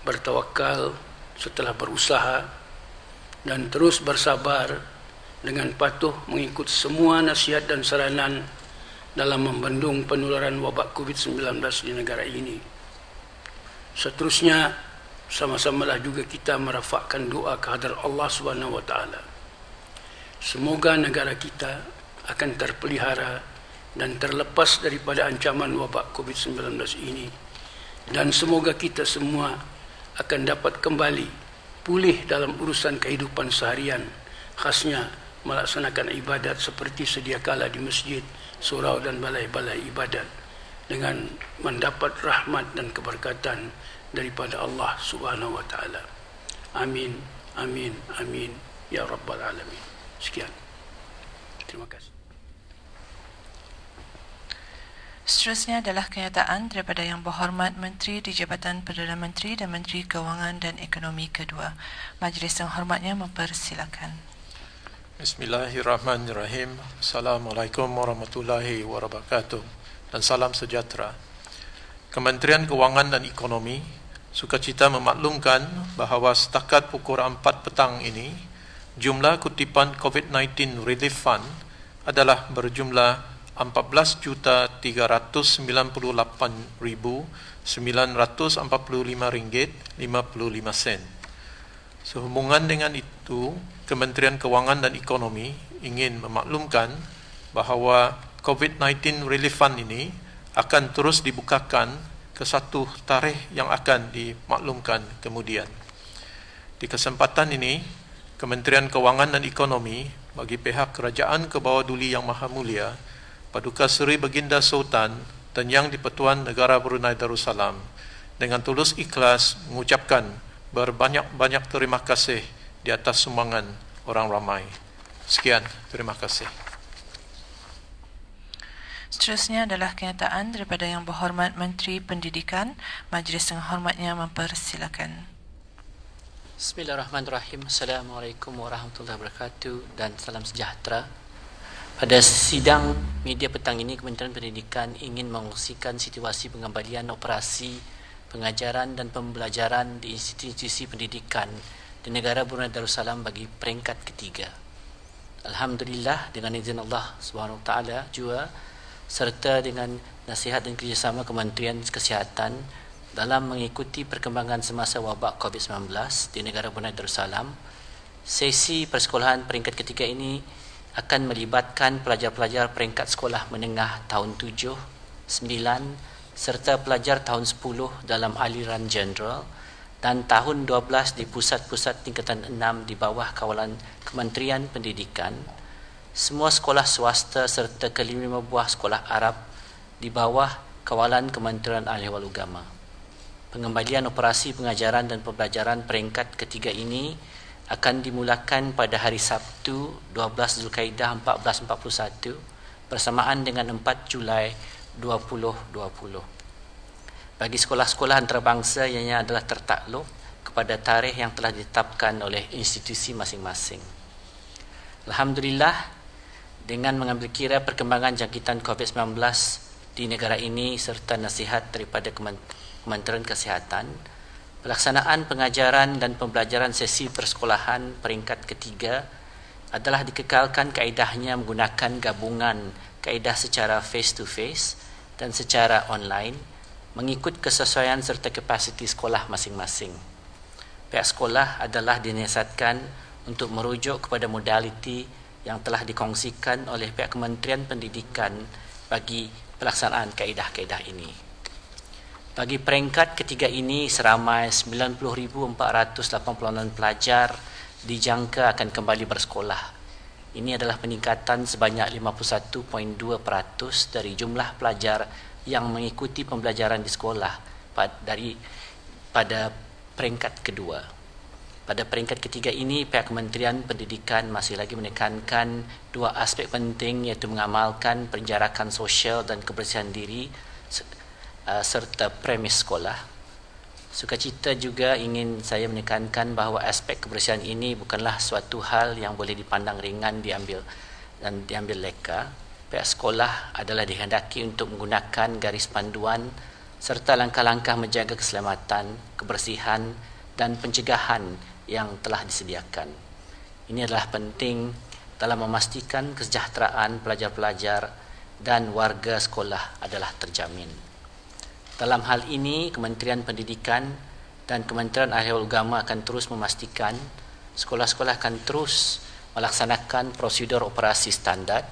bertawakal setelah berusaha dan terus bersabar dengan patuh mengikut semua nasihat dan saranan dalam membendung penularan wabak COVID-19 di negara ini. Seterusnya, sama-samalah juga kita merafakkan doa kehadrat Allah SWT. Semoga negara kita akan terpelihara dan terlepas daripada ancaman wabak COVID-19 ini, dan semoga kita semua akan dapat kembali pulih dalam urusan kehidupan seharian khasnya melaksanakan ibadat seperti sedia kala di masjid, surau dan balai-balai ibadat dengan mendapat rahmat dan keberkatan daripada Allah Subhanahu wa taala. Amin, amin, amin ya rabbal alamin. Sekian. Terima kasih. Seterusnya adalah kenyataan daripada Yang Berhormat Menteri di Jabatan Perdana Menteri dan Menteri Kewangan dan Ekonomi Kedua. Majlis yang hormatnya mempersilakan. Bismillahirrahmanirrahim. Assalamualaikum warahmatullahi wabarakatuh dan salam sejahtera. Kementerian Kewangan dan Ekonomi sukacita memaklumkan bahawa setakat pukul 4 petang ini jumlah kutipan COVID-19 Relief Fund adalah berjumlah RM14,948,945.55. Sehubungan dengan itu, Kementerian Kewangan dan Ekonomi ingin memaklumkan bahawa COVID-19 Relief Fund ini akan terus dibukakan ke satu tarikh yang akan dimaklumkan kemudian. Di kesempatan ini, Kementerian Kewangan dan Ekonomi bagi pihak Kerajaan Kebawah-Duli Yang Maha Mulia Paduka Seri Baginda Sultan dan Yang di-Pertuan Negara Brunei Darussalam dengan tulus ikhlas mengucapkan berbanyak-banyak terima kasih di atas sumbangan orang ramai. Sekian, terima kasih. Seterusnya adalah kenyataan daripada Yang Berhormat Menteri Pendidikan. Majlis yang hormatnya mempersilakan. Bismillahirrahmanirrahim. Assalamualaikum warahmatullahi wabarakatuh dan salam sejahtera. Pada sidang media petang ini, Kementerian Pendidikan ingin mengungsikan situasi pengembalian operasi pengajaran dan pembelajaran di institusi pendidikan di negara Brunei Darussalam bagi peringkat ketiga. Alhamdulillah, dengan izin Allah Subhanahu Wa Taala juga serta dengan nasihat dan kerjasama Kementerian Kesihatan dalam mengikuti perkembangan semasa wabak COVID-19 di negara Brunei Darussalam, sesi persekolahan peringkat ketiga ini akan melibatkan pelajar-pelajar peringkat sekolah menengah tahun 7, 9 serta pelajar tahun 10 dalam aliran general dan tahun 12 di pusat-pusat tingkatan 6 di bawah kawalan Kementerian Pendidikan, semua sekolah swasta serta kelima buah sekolah Arab di bawah kawalan Kementerian Ahli-Ehwal Agama. Pengembalian operasi pengajaran dan pembelajaran peringkat ketiga ini akan dimulakan pada hari Sabtu 12 Zulkaidah 1441 bersamaan dengan 4 Julai 2020. Bagi sekolah-sekolah antarabangsa yang adalah tertakluk kepada tarikh yang telah ditetapkan oleh institusi masing-masing. Alhamdulillah, dengan mengambil kira perkembangan jangkitan COVID-19 di negara ini serta nasihat daripada Kementerian Kesihatan, pelaksanaan pengajaran dan pembelajaran sesi persekolahan peringkat ketiga adalah dikekalkan kaedahnya menggunakan gabungan kaedah secara face-to-face dan secara online mengikut kesesuaian serta kapasiti sekolah masing-masing. Pihak sekolah adalah dinasihatkan untuk merujuk kepada modaliti yang telah dikongsikan oleh pihak Kementerian Pendidikan bagi pelaksanaan kaedah-kaedah ini. Bagi peringkat ketiga ini, seramai 90,486 pelajar dijangka akan kembali bersekolah. Ini adalah peningkatan sebanyak 51.2% dari jumlah pelajar yang mengikuti pembelajaran di sekolah pada peringkat kedua. Pada peringkat ketiga ini, pihak Kementerian Pendidikan masih lagi menekankan dua aspek penting, iaitu mengamalkan penjarakan sosial dan kebersihan diri serta premis sekolah. Sukacita juga ingin saya menekankan bahawa aspek kebersihan ini bukanlah suatu hal yang boleh dipandang ringan diambil leka. Pihak sekolah adalah dihendaki untuk menggunakan garis panduan serta langkah-langkah menjaga keselamatan, kebersihan dan pencegahan yang telah disediakan. Ini adalah penting dalam memastikan kesejahteraan pelajar-pelajar dan warga sekolah adalah terjamin. Dalam hal ini, Kementerian Pendidikan dan Kementerian Ahli-Ehwal Agama akan terus memastikan sekolah-sekolah akan terus melaksanakan prosedur operasi standard,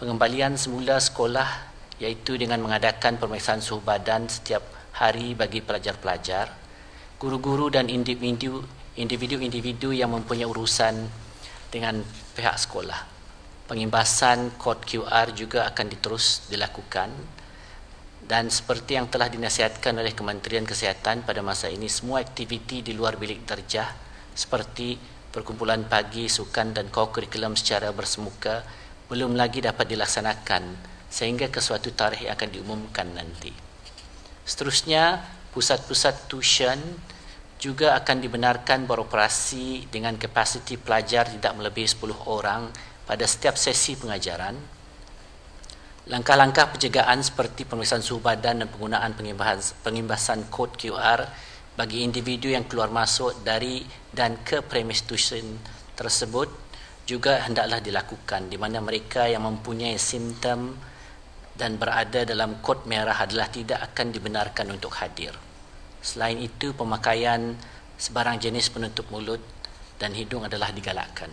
pengembalian semula sekolah iaitu dengan mengadakan pemeriksaan suhu badan setiap hari bagi pelajar-pelajar, guru-guru dan individu yang mempunyai urusan dengan pihak sekolah. Pengimbasan kod QR juga akan diterus dilakukan, dan seperti yang telah dinasihatkan oleh Kementerian Kesihatan pada masa ini, semua aktiviti di luar bilik darjah seperti perkumpulan pagi, sukan dan co-curriculum secara bersemuka belum lagi dapat dilaksanakan sehingga ke suatu tarikh yang akan diumumkan nanti. Seterusnya, pusat-pusat tuition juga akan dibenarkan beroperasi dengan kapasiti pelajar tidak melebihi 10 orang pada setiap sesi pengajaran. Langkah-langkah pencegahan seperti pemeriksaan suhu badan dan penggunaan pengimbasan kod QR bagi individu yang keluar masuk dari dan ke premis tuition tersebut juga hendaklah dilakukan, di mana mereka yang mempunyai simptom dan berada dalam kod merah adalah tidak akan dibenarkan untuk hadir. Selain itu, pemakaian sebarang jenis penutup mulut dan hidung adalah digalakkan.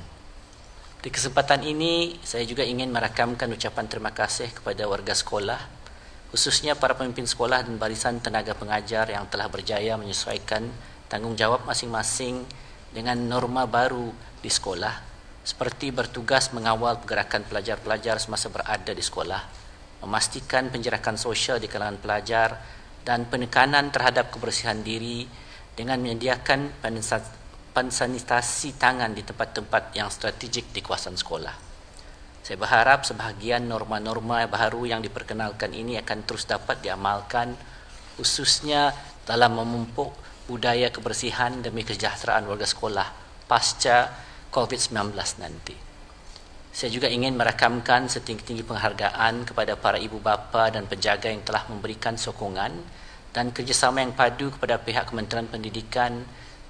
Di kesempatan ini, saya juga ingin merakamkan ucapan terima kasih kepada warga sekolah, khususnya para pemimpin sekolah dan barisan tenaga pengajar yang telah berjaya menyesuaikan tanggungjawab masing-masing dengan norma baru di sekolah, seperti bertugas mengawal pergerakan pelajar-pelajar semasa berada di sekolah, memastikan penjarakan sosial di kalangan pelajar, dan penekanan terhadap kebersihan diri dengan menyediakan sanitasi tangan di tempat-tempat yang strategik di kawasan sekolah. Saya berharap sebahagian norma-norma baru yang diperkenalkan ini akan terus dapat diamalkan, khususnya dalam memupuk budaya kebersihan demi kesejahteraan warga sekolah pasca COVID-19 nanti. Saya juga ingin merakamkan setinggi-tinggi penghargaan kepada para ibu bapa dan penjaga yang telah memberikan sokongan dan kerjasama yang padu kepada pihak Kementerian Pendidikan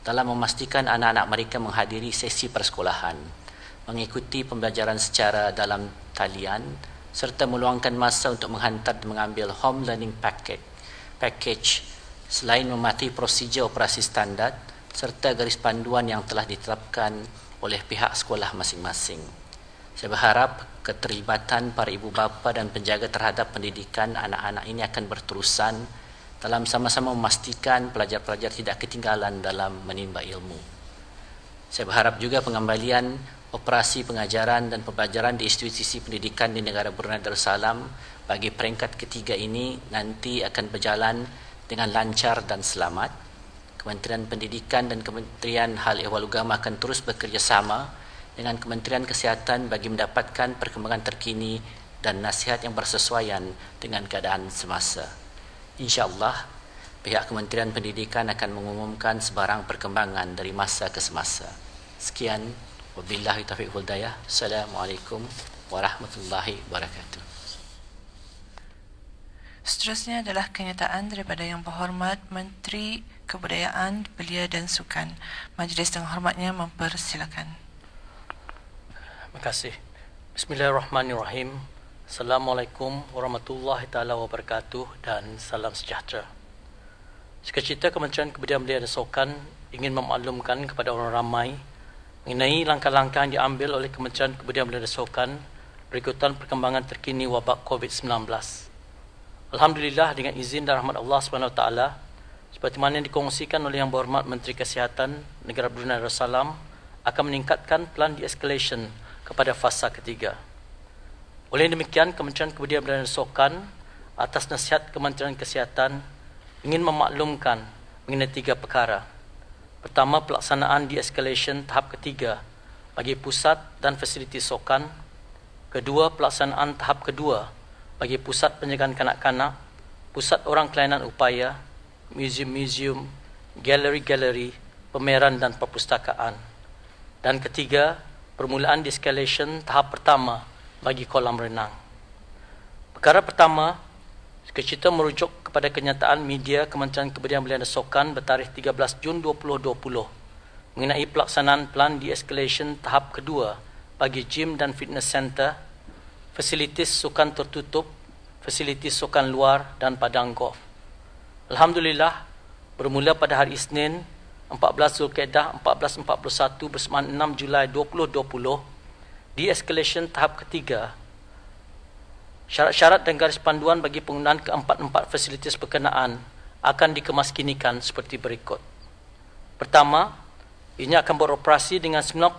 dalam memastikan anak-anak mereka menghadiri sesi persekolahan, mengikuti pembelajaran secara dalam talian, serta meluangkan masa untuk menghantar dan mengambil home learning package selain mematuhi prosedur operasi standard serta garis panduan yang telah ditetapkan oleh pihak sekolah masing-masing. Saya berharap keterlibatan para ibu bapa dan penjaga terhadap pendidikan anak-anak ini akan berterusan dalam sama-sama memastikan pelajar-pelajar tidak ketinggalan dalam menimba ilmu. Saya berharap juga pengembalian operasi pengajaran dan pembelajaran di institusi pendidikan di negara Brunei Darussalam bagi peringkat ketiga ini nanti akan berjalan dengan lancar dan selamat. Kementerian Pendidikan dan Kementerian Hal Ehwal Agama akan terus bekerjasama dengan Kementerian Kesihatan bagi mendapatkan perkembangan terkini dan nasihat yang bersesuaian dengan keadaan semasa. InsyaAllah, pihak Kementerian Pendidikan akan mengumumkan sebarang perkembangan dari masa ke semasa. Sekian, wabillahi taufiq wal hidayah. Assalamualaikum warahmatullahi wabarakatuh. Seterusnya adalah kenyataan daripada Yang Berhormat Menteri Kebudayaan, Belia dan Sukan. Majlis dengan hormatnya mempersilakan. Terima kasih. Bismillahirrahmanirrahim. Assalamualaikum warahmatullahi taala wabarakatuh dan salam sejahtera. Sekecita Kementerian Kebudayaan, Belia dan Sukan ingin memaklumkan kepada orang ramai mengenai langkah-langkah yang diambil oleh Kementerian Kebudayaan, Belia dan Sukan berikutan perkembangan terkini wabak COVID-19. Alhamdulillah, dengan izin dan rahmat Allah SWT, seperti mana yang dikongsikan oleh Yang Berhormat Menteri Kesihatan Negara Brunei Darussalam, akan meningkatkan plan de-escalation kepada fasa ketiga. Oleh demikian, Kementerian Kebudayaan, Belia dan Sukan atas nasihat Kementerian Kesihatan ingin memaklumkan mengenai 3 perkara. Pertama, pelaksanaan de-escalation tahap ketiga bagi pusat dan fasiliti sukan. Kedua, pelaksanaan tahap kedua bagi pusat penjagaan kanak-kanak, pusat orang kelainan upaya, museum-museum, galeri-galeri, pameran dan perpustakaan. Dan ketiga, permulaan de-escalation tahap pertama bagi kolam renang. Perkara pertama, kita merujuk kepada kenyataan media Kementerian Kebudayaan, Belia dan Sukan bertarikh 13 Jun 2020 mengenai pelaksanaan plan de-escalation tahap kedua bagi gym dan fitness center, fasilitis sukan tertutup, fasilitis sukan luar dan padang golf. Alhamdulillah, bermula pada hari Isnin 14 Zulkaidah 1441 bersamaan 6 Julai 2020, de-escalation tahap ketiga. Syarat-syarat dan garis panduan bagi penggunaan keempat-empat fasilitis berkenaan akan dikemaskinikan seperti berikut. Pertama, Ianya akan beroperasi dengan 90%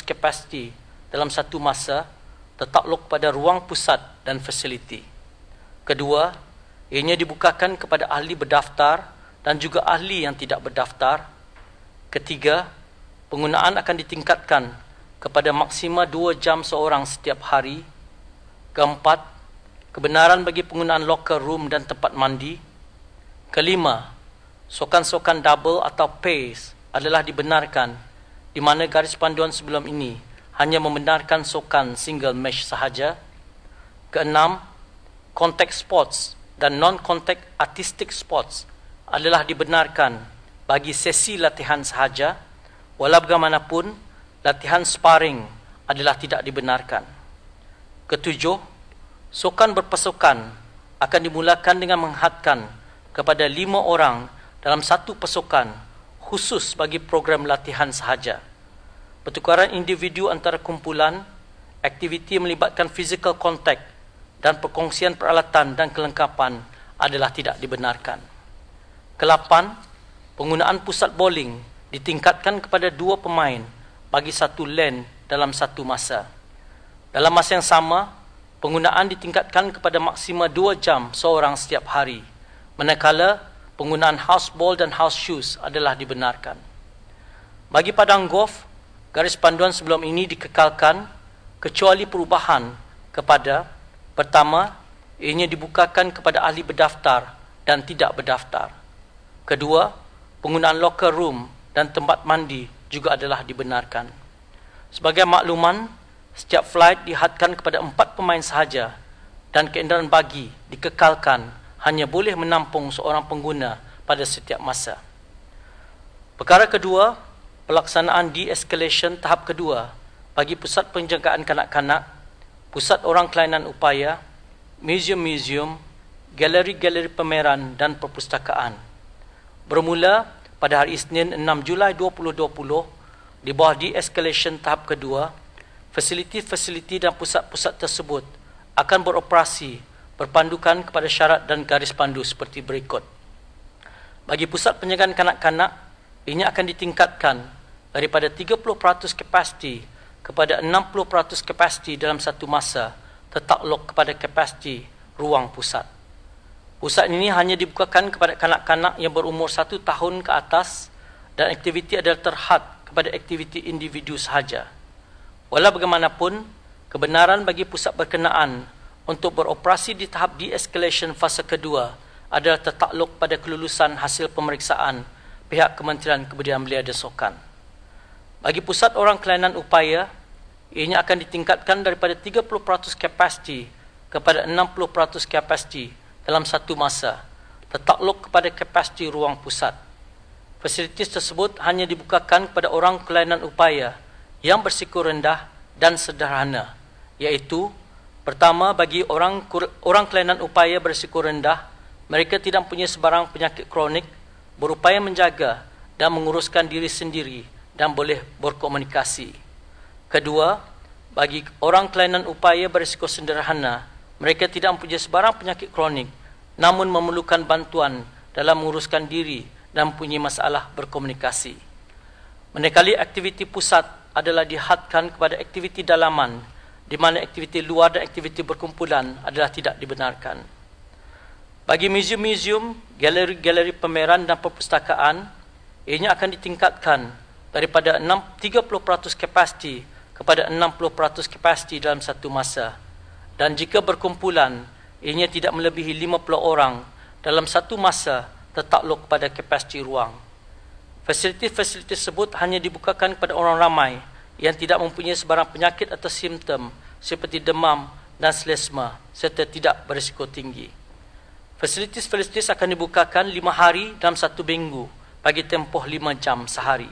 kapasiti dalam satu masa, tertakluk pada ruang pusat dan fasiliti. Kedua, ianya dibukakan kepada ahli berdaftar dan juga ahli yang tidak berdaftar. Ketiga, penggunaan akan ditingkatkan kepada maksima 2 jam seorang setiap hari. Keempat, kebenaran bagi penggunaan locker room dan tempat mandi. Kelima, sokan-sokan double atau pairs adalah dibenarkan, di mana garis panduan sebelum ini hanya membenarkan sokan single mesh sahaja. Keenam, contact sports dan non-contact artistic sports adalah dibenarkan bagi sesi latihan sahaja, walau bagaimanapun latihan sparring adalah tidak dibenarkan. Ketujuh, sokan berpasukan akan dimulakan dengan menghadkan kepada 5 orang dalam satu pasukan khusus bagi program latihan sahaja. Pertukaran individu antara kumpulan, aktiviti yang melibatkan physical contact dan perkongsian peralatan dan kelengkapan adalah tidak dibenarkan. Kelapan, penggunaan pusat bowling ditingkatkan kepada 2 pemain bagi satu lane dalam satu masa. Dalam masa yang sama, penggunaan ditingkatkan kepada maksima 2 jam seorang setiap hari, manakala penggunaan house ball dan house shoes adalah dibenarkan. Bagi padang golf, garis panduan sebelum ini dikekalkan kecuali perubahan kepada: pertama, ianya dibukakan kepada ahli berdaftar dan tidak berdaftar. Kedua, penggunaan locker room dan tempat mandi juga adalah dibenarkan. Sebagai makluman, setiap flight dihadkan kepada 4 pemain sahaja dan kenderaan bagi dikekalkan hanya boleh menampung seorang pengguna pada setiap masa. Perkara kedua, pelaksanaan de-escalation tahap kedua bagi pusat penjagaan kanak-kanak, pusat orang kelainan upaya, museum-museum, galeri-galeri pameran dan perpustakaan. Bermula pada hari Isnin 6 Julai 2020, di bawah de-escalation tahap kedua, fasiliti-fasiliti dan pusat-pusat tersebut akan beroperasi berpandukan kepada syarat dan garis pandu seperti berikut. Bagi pusat penjagaan kanak-kanak, ianya akan ditingkatkan daripada 30% kapasiti kepada 60% kapasiti dalam satu masa, tertakluk kepada kapasiti ruang pusat. Pusat ini hanya dibukakan kepada kanak-kanak yang berumur 1 tahun ke atas dan aktiviti adalah terhad kepada aktiviti individu sahaja. Walau bagaimanapun, kebenaran bagi pusat berkenaan untuk beroperasi di tahap de-escalation fasa kedua adalah tertakluk pada kelulusan hasil pemeriksaan pihak Kementerian Kebudayaan Belia dan Sukan. Bagi pusat orang kelainan upaya, ianya akan ditingkatkan daripada 30% kapasiti kepada 60% kapasiti dalam satu masa, tertakluk kepada kapasiti ruang pusat. Fasilitis tersebut hanya dibukakan kepada orang kelainan upaya yang berisiko rendah dan sederhana, iaitu: pertama, bagi orang kelainan upaya berisiko rendah, mereka tidak mempunyai sebarang penyakit kronik, berupaya menjaga dan menguruskan diri sendiri dan boleh berkomunikasi. Kedua, bagi orang kelainan upaya berisiko sederhana, mereka tidak mempunyai sebarang penyakit kronik, namun memerlukan bantuan dalam menguruskan diri dan mempunyai masalah berkomunikasi. Manakala aktiviti pusat adalah dihadkan kepada aktiviti dalaman, di mana aktiviti luar dan aktiviti berkumpulan adalah tidak dibenarkan. Bagi museum-museum, galeri-galeri pameran dan perpustakaan, ianya akan ditingkatkan daripada 30% kapasiti kepada 60% kapasiti dalam satu masa. Dan jika berkumpulan, ianya tidak melebihi 50 orang dalam satu masa, tertakluk pada kapasiti ruang. Fasiliti-fasiliti tersebut hanya dibukakan kepada orang ramai yang tidak mempunyai sebarang penyakit atau simptom seperti demam dan selesma serta tidak berisiko tinggi. Fasilitis-fasilitis akan dibukakan 5 hari dalam 1 minggu bagi tempoh 5 jam sehari.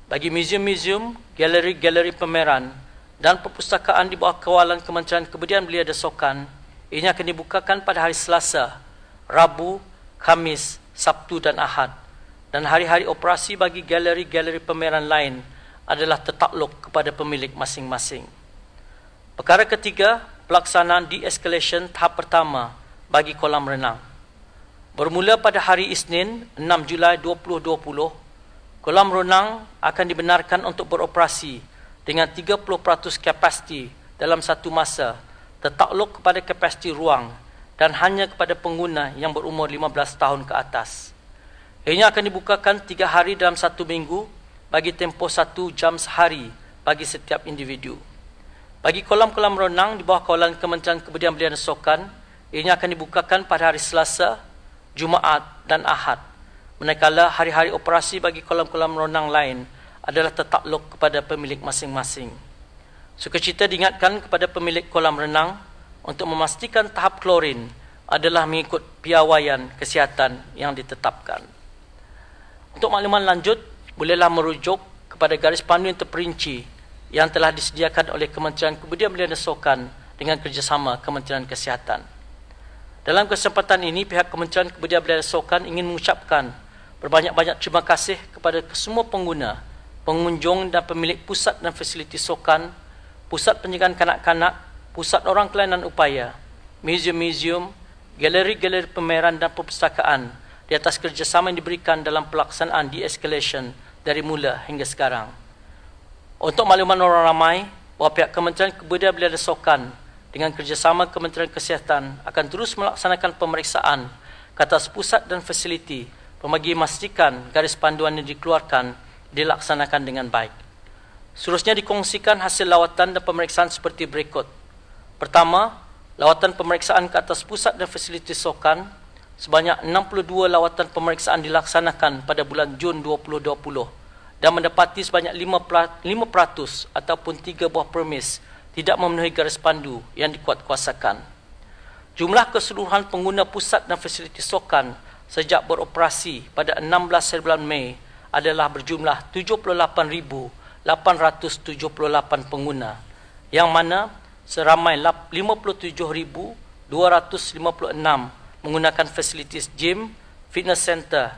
Bagi museum-museum, galeri-galeri pameran dan perpustakaan di bawah kawalan Kementerian Kebudayaan Belia dan Sukan, ianya akan dibukakan pada hari Selasa, Rabu, Khamis, Sabtu dan Ahad. Dan hari-hari operasi bagi galeri-galeri pameran lain adalah tertakluk kepada pemilik masing-masing. Perkara ketiga, pelaksanaan de-escalation tahap pertama bagi kolam renang. Bermula pada hari Isnin 6 Julai 2020, kolam renang akan dibenarkan untuk beroperasi dengan 30% kapasiti dalam satu masa, tertakluk kepada kapasiti ruang dan hanya kepada pengguna yang berumur 15 tahun ke atas. Ianya akan dibukakan 3 hari dalam 1 minggu bagi tempoh 1 jam sehari bagi setiap individu. Bagi kolam-kolam renang di bawah kawalan Kementerian Kebudayaan Belia dan Sukan, ianya akan dibukakan pada hari Selasa, Jumaat dan Ahad. Manakala hari-hari operasi bagi kolam-kolam renang lain adalah tertakluk kepada pemilik masing-masing. Sukacita diingatkan kepada pemilik kolam renang untuk memastikan tahap klorin adalah mengikut piawaian kesihatan yang ditetapkan. Untuk makluman lanjut, bolehlah merujuk kepada garis pandu yang terperinci yang telah disediakan oleh Kementerian Kebudayaan Belia dan Sukan dengan kerjasama Kementerian Kesihatan. Dalam kesempatan ini, pihak Kementerian Kebudayaan Belia dan Sukan ingin mengucapkan berbanyak-banyak terima kasih kepada semua pengguna, pengunjung dan pemilik pusat dan fasiliti sukan, pusat penjagaan kanak-kanak, pusat orang kelainan upaya, muzium-muzium, galeri-galeri pameran dan perpustakaan di atas kerjasama yang diberikan dalam pelaksanaan de-escalation dari mula hingga sekarang. Untuk makluman orang ramai, bahawa pihak Kementerian Kebudayaan Belia dan Sukan dengan kerjasama Kementerian Kesihatan akan terus melaksanakan pemeriksaan ke atas pusat dan fasiliti bagi memastikan garis panduan yang dikeluarkan dilaksanakan dengan baik. Seterusnya dikongsikan hasil lawatan dan pemeriksaan seperti berikut. Pertama, lawatan pemeriksaan ke atas pusat dan fasiliti sukan. Sebanyak 62 lawatan pemeriksaan dilaksanakan pada bulan Jun 2020 dan mendapati sebanyak 5% ataupun 3 buah permis tidak memenuhi garis pandu yang dikuatkuasakan. Jumlah keseluruhan pengguna pusat dan fasiliti sukan sejak beroperasi pada 16 bulan Mei adalah berjumlah 78,878 pengguna, yang mana seramai 57,256 menggunakan fasilitis gym, fitness center,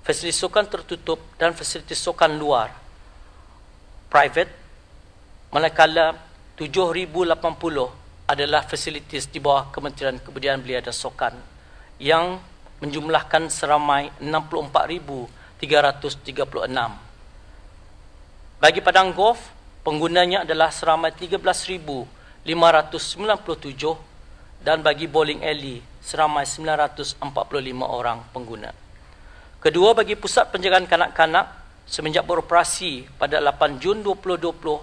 fasilitis sukan tertutup dan fasilitis sukan luar private, manakala 7,080 adalah fasilitis di bawah Kementerian Kebudayaan Belia dan Sukan yang menjumlahkan seramai 64,336. Bagi padang golf, penggunanya adalah seramai 13,597 dan bagi bowling alley seramai 945 orang pengguna. Kedua, bagi pusat penjagaan kanak-kanak, semenjak beroperasi pada 8 Jun 2020,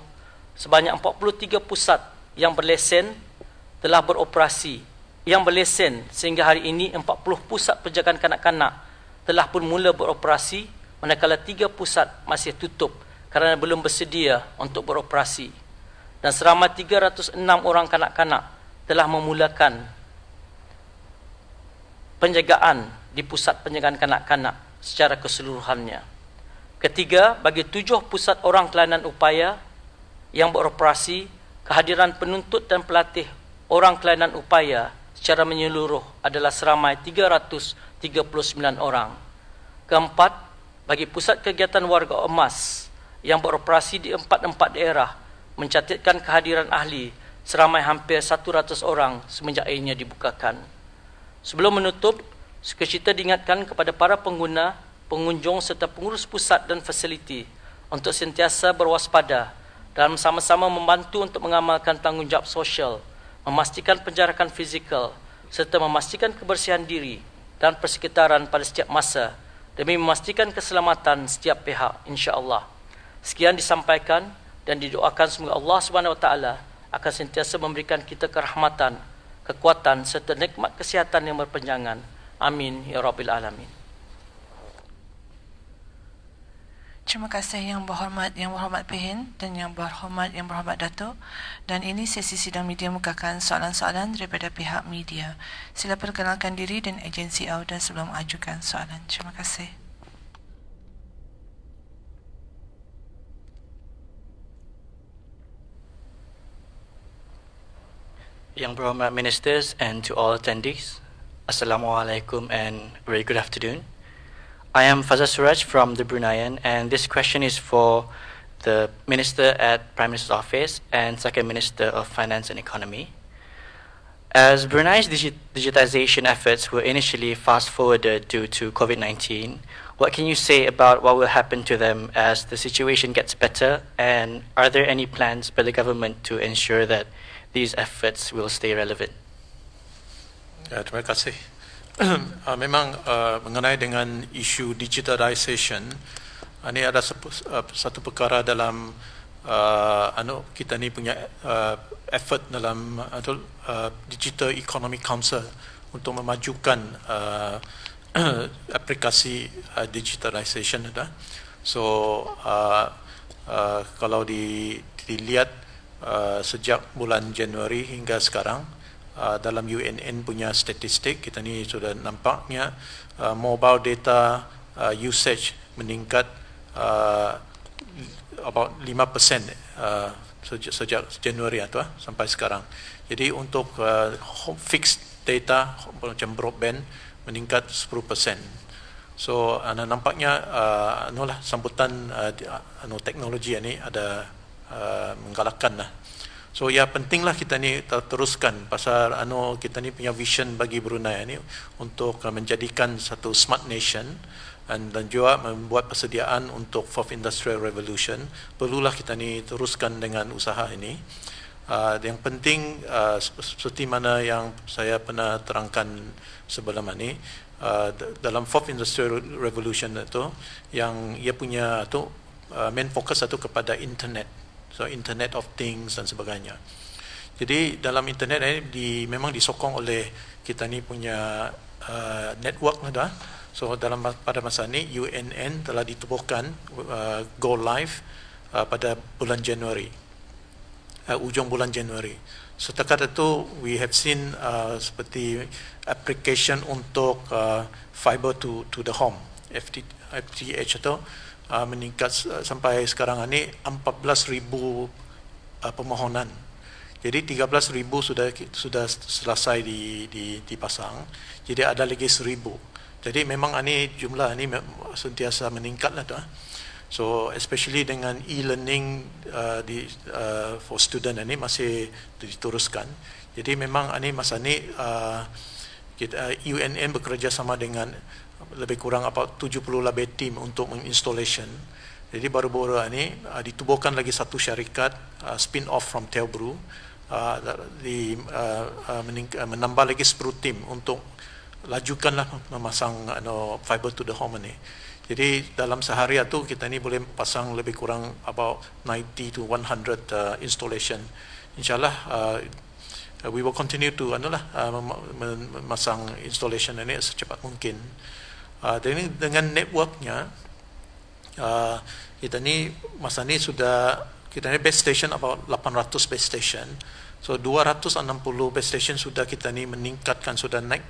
sebanyak 43 pusat yang berlesen telah beroperasi. Yang berlesen sehingga hari ini 40 pusat penjagaan kanak-kanak telah pun mula beroperasi, manakala 3 pusat masih tutup kerana belum bersedia untuk beroperasi. Dan seramai 306 orang kanak-kanak telah memulakan penjagaan di pusat penjagaan kanak-kanak secara keseluruhannya. Ketiga, bagi 7 pusat orang kelainan upaya yang beroperasi, kehadiran penuntut dan pelatih orang kelainan upaya secara menyeluruh adalah seramai 339 orang. Keempat, bagi pusat kegiatan warga emas yang beroperasi di 44 daerah mencatatkan kehadiran ahli seramai hampir 100 orang semenjak ianya dibukakan. Sebelum menutup, sukacita diingatkan kepada para pengguna, pengunjung serta pengurus pusat dan fasiliti untuk sentiasa berwaspada dalam sama-sama membantu untuk mengamalkan tanggungjawab sosial, memastikan penjarakan fizikal serta memastikan kebersihan diri dan persekitaran pada setiap masa demi memastikan keselamatan setiap pihak, insya-Allah. Sekian disampaikan dan didoakan semoga Allah Subhanahu Wa Taala akan sentiasa memberikan kita kerahmatan, kekuatan serta nikmat kesihatan yang berpanjangan. Amin ya Rabbil Alamin. Terima kasih Yang Berhormat Pehin dan Yang Berhormat Datuk. Dan ini sesi sidang media membukakan soalan-soalan daripada pihak media. Sila perkenalkan diri dan agensi anda sebelum ajukan soalan. Terima kasih. Yang Berhormat Ministers and to all attendees, Assalamualaikum and very good afternoon. I am Fazal Suraj from the Bruneian, and this question is for the Minister at Prime Minister's Office and Second Minister of Finance and Economy. As Brunei's digitization efforts were initially fast-forwarded due to COVID-19, What can you say about what will happen to them as the situation gets better? And are there any plans by the government to ensure that these efforts will stay relevant? Terima kasih. Memang mengenai dengan isu digitalisation, ini ada satu perkara dalam kita ni punya effort dalam Digital Economic Council untuk memajukan aplikasi digitalisation. So kalau dilihat sejak bulan Januari hingga sekarang, dalam UNN punya statistik, kita ni sudah nampaknya mobile data usage meningkat about 5% sejak Januari sampai sekarang. Jadi untuk fixed data macam broadband meningkat 10%. So nampaknya sambutan teknologi ini ada menggalakkan lah. So ya pentinglah kita ni teruskan pasal kita ni punya vision bagi Brunei ni untuk menjadikan satu smart nation dan juga membuat persediaan untuk Fourth Industrial Revolution. Perlulah kita ni teruskan dengan usaha ini. Yang penting seperti mana yang saya pernah terangkan sebelum ini, dalam Fourth Industrial Revolution itu yang ia punya main fokus itu kepada internet. So Internet of Things dan sebagainya. Jadi dalam internet ini memang disokong oleh kita ni punya network dah. So pada masa ini UNN telah ditubuhkan go live pada bulan Januari, ujung bulan Januari. Setakat itu we have seen seperti application untuk fiber to the home, FTTH itu meningkat sampai sekarang ini 14,000 permohonan. Jadi 13,000 sudah selesai dipasang. Jadi ada lagi 1,000. Jadi memang ini jumlah ini sentiasa meningkatlah tu. So especially dengan e-learning for student ini masih diteruskan. Jadi memang ini masa ini UNN bekerjasama dengan lebih kurang about 70 lebih tim untuk menginstallation. Jadi baru-baru ini ditubuhkan lagi satu syarikat spin-off from Telbru, menambah lagi 10 tim untuk lajukanlah memasang fiber to the home ini. Jadi dalam sehari itu kita ni boleh pasang lebih kurang about 90 to 100 installation. InsyaAllah we will continue to memasang installation ini secepat mungkin. Dengan networknya kita ni masa ni sudah, kita ni base station about 800 base station. So 260 base station sudah kita ni meningkatkan, sudah naik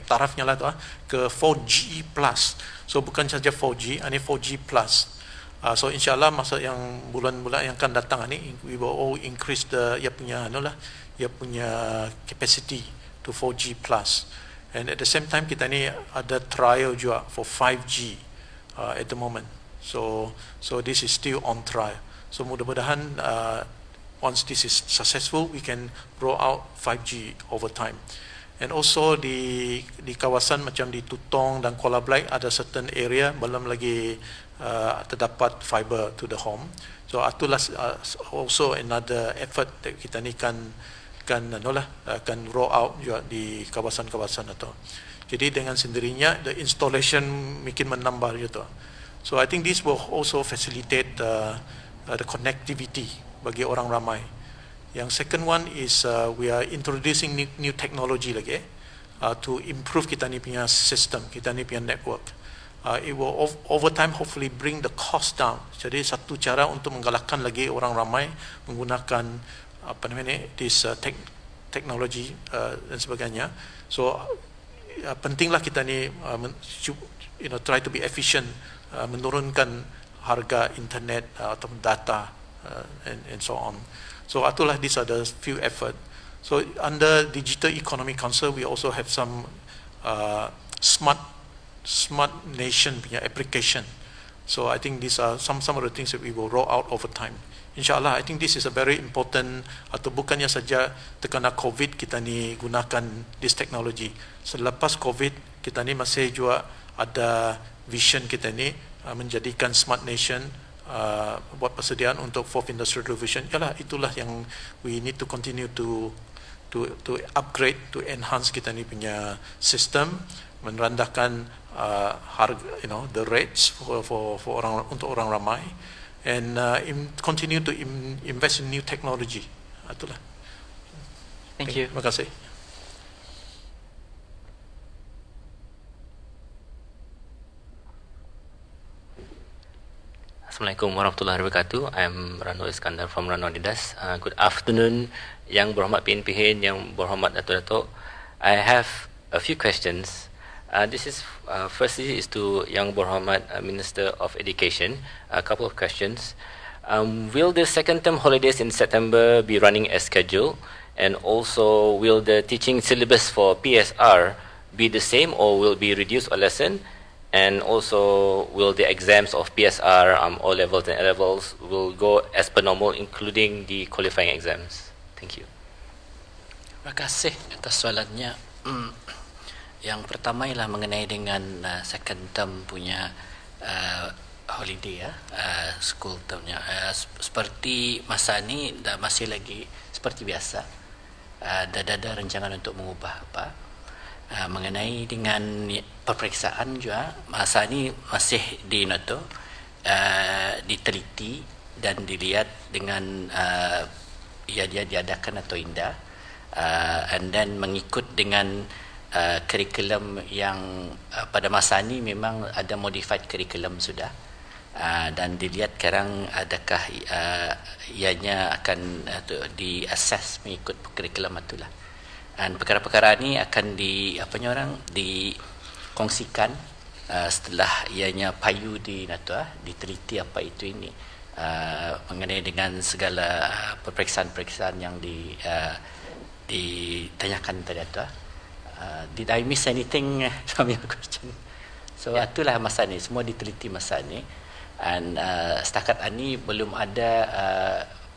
tarafnya lah ke 4G plus. So bukan saja 4G, ini 4G plus. So insyaAllah masa yang bulan-bulan yang akan datang ini we will all increase ia punya capacity to 4G plus. And at the same time kita ni ada trial juga for 5G at the moment. So this is still on trial. So mudah-mudahan once this is successful, we can roll out 5G over time. And also di kawasan macam di Tutong dan Kuala Black ada certain area belum lagi terdapat fiber to the home. So itulah also another effort that kita ni akan roll out juga di kawasan-kawasan itu. Jadi dengan sendirinya the installation makin menambah gitu. So I think this will also facilitate the connectivity bagi orang ramai. Yang second one is we are introducing new technology lagi to improve kita ni punya system, kita ni punya network. It will over time hopefully bring the cost down. Jadi satu cara untuk menggalakkan lagi orang ramai menggunakan this teknologi dan sebagainya. So pentinglah kita ni try to be efficient, menurunkan harga internet atau data and so on. So itulah these are the few effort. So under Digital Economic Council we also have some smart nation punya application. So I think these are some of the things that we will roll out over time. InsyaAllah, I think this is a very important, atau bukannya saja terkena COVID kita ni gunakan this technology. Selepas COVID kita ni masih juga ada vision kita ni menjadikan smart nation, buat persediaan untuk fourth industrial revolution. Itulah yang we need to continue to upgrade, to enhance kita ni punya sistem, merendahkan harga, the rates for orang, untuk orang ramai, and continue to invest in new technology. Itulah. Thank you. Terima kasih. Assalamualaikum warahmatullahi wabarakatuh. I'm Rano Iskandar from Rano Adidas. Good afternoon, Yang Berhormat PNP Hin, Yang Berhormat Datuk-Datuk. I have a few questions. This is firstly is to Yang Berhormat Minister of Education. A couple of questions. Will the second term holidays in September be running as scheduled? And also, will the teaching syllabus for PSR be the same or will be reduced or lessened? And also, will the exams of PSR, O levels and A levels, will go as per normal, including the qualifying exams? Thank you. Terima kasih atas soalannya. Yang pertama ialah mengenai dengan second term punya holiday, school termnya. Seperti masa ni dah masih lagi seperti biasa. Dah ada rancangan untuk mengubah apa? Mengenai dengan peperiksaan juga, masa ini masih diteliti dan dilihat dengan ia dia diadakan atau tidak, and then mengikut dengan kurikulum yang pada masa ini memang ada modified kurikulum sudah, dan dilihat sekarang adakah ianya akan di-assess mengikut kurikulum itulah. Dan perkara-perkara ini akan dikongsikan setelah ianya payu diteliti apa itu ini, mengenai dengan segala peperiksaan-peperiksaan yang ditanyakan tadi itu. Did I miss anything from your question? So itulah masa ni, semua diteliti masa ni, dan setakat ini belum ada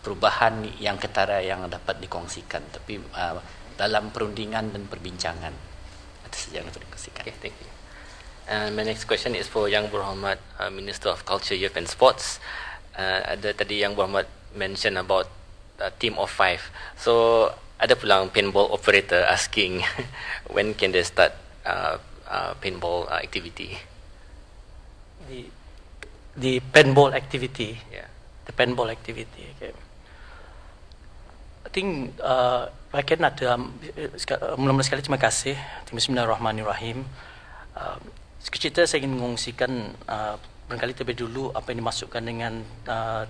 perubahan yang ketara yang dapat dikongsikan, tapi dalam perundingan dan perbincangan. Itu saja yang dapat dikongsikan. Okay, thank you. My next question is for Yang Berhormat Minister of Culture, Youth and Sports. Ada tadi Yang Berhormat mention about team of 5. So ada pulang paintball operator asking when can they start paintball activity? The paintball activity. Yeah. The paintball activity. Okay. I think mula-mula sekali terima kasih. Bismillahirrahmanirrahim. Sekecil saya ingin mengungsikan barangkali terlebih dulu apa yang dimasukkan dengan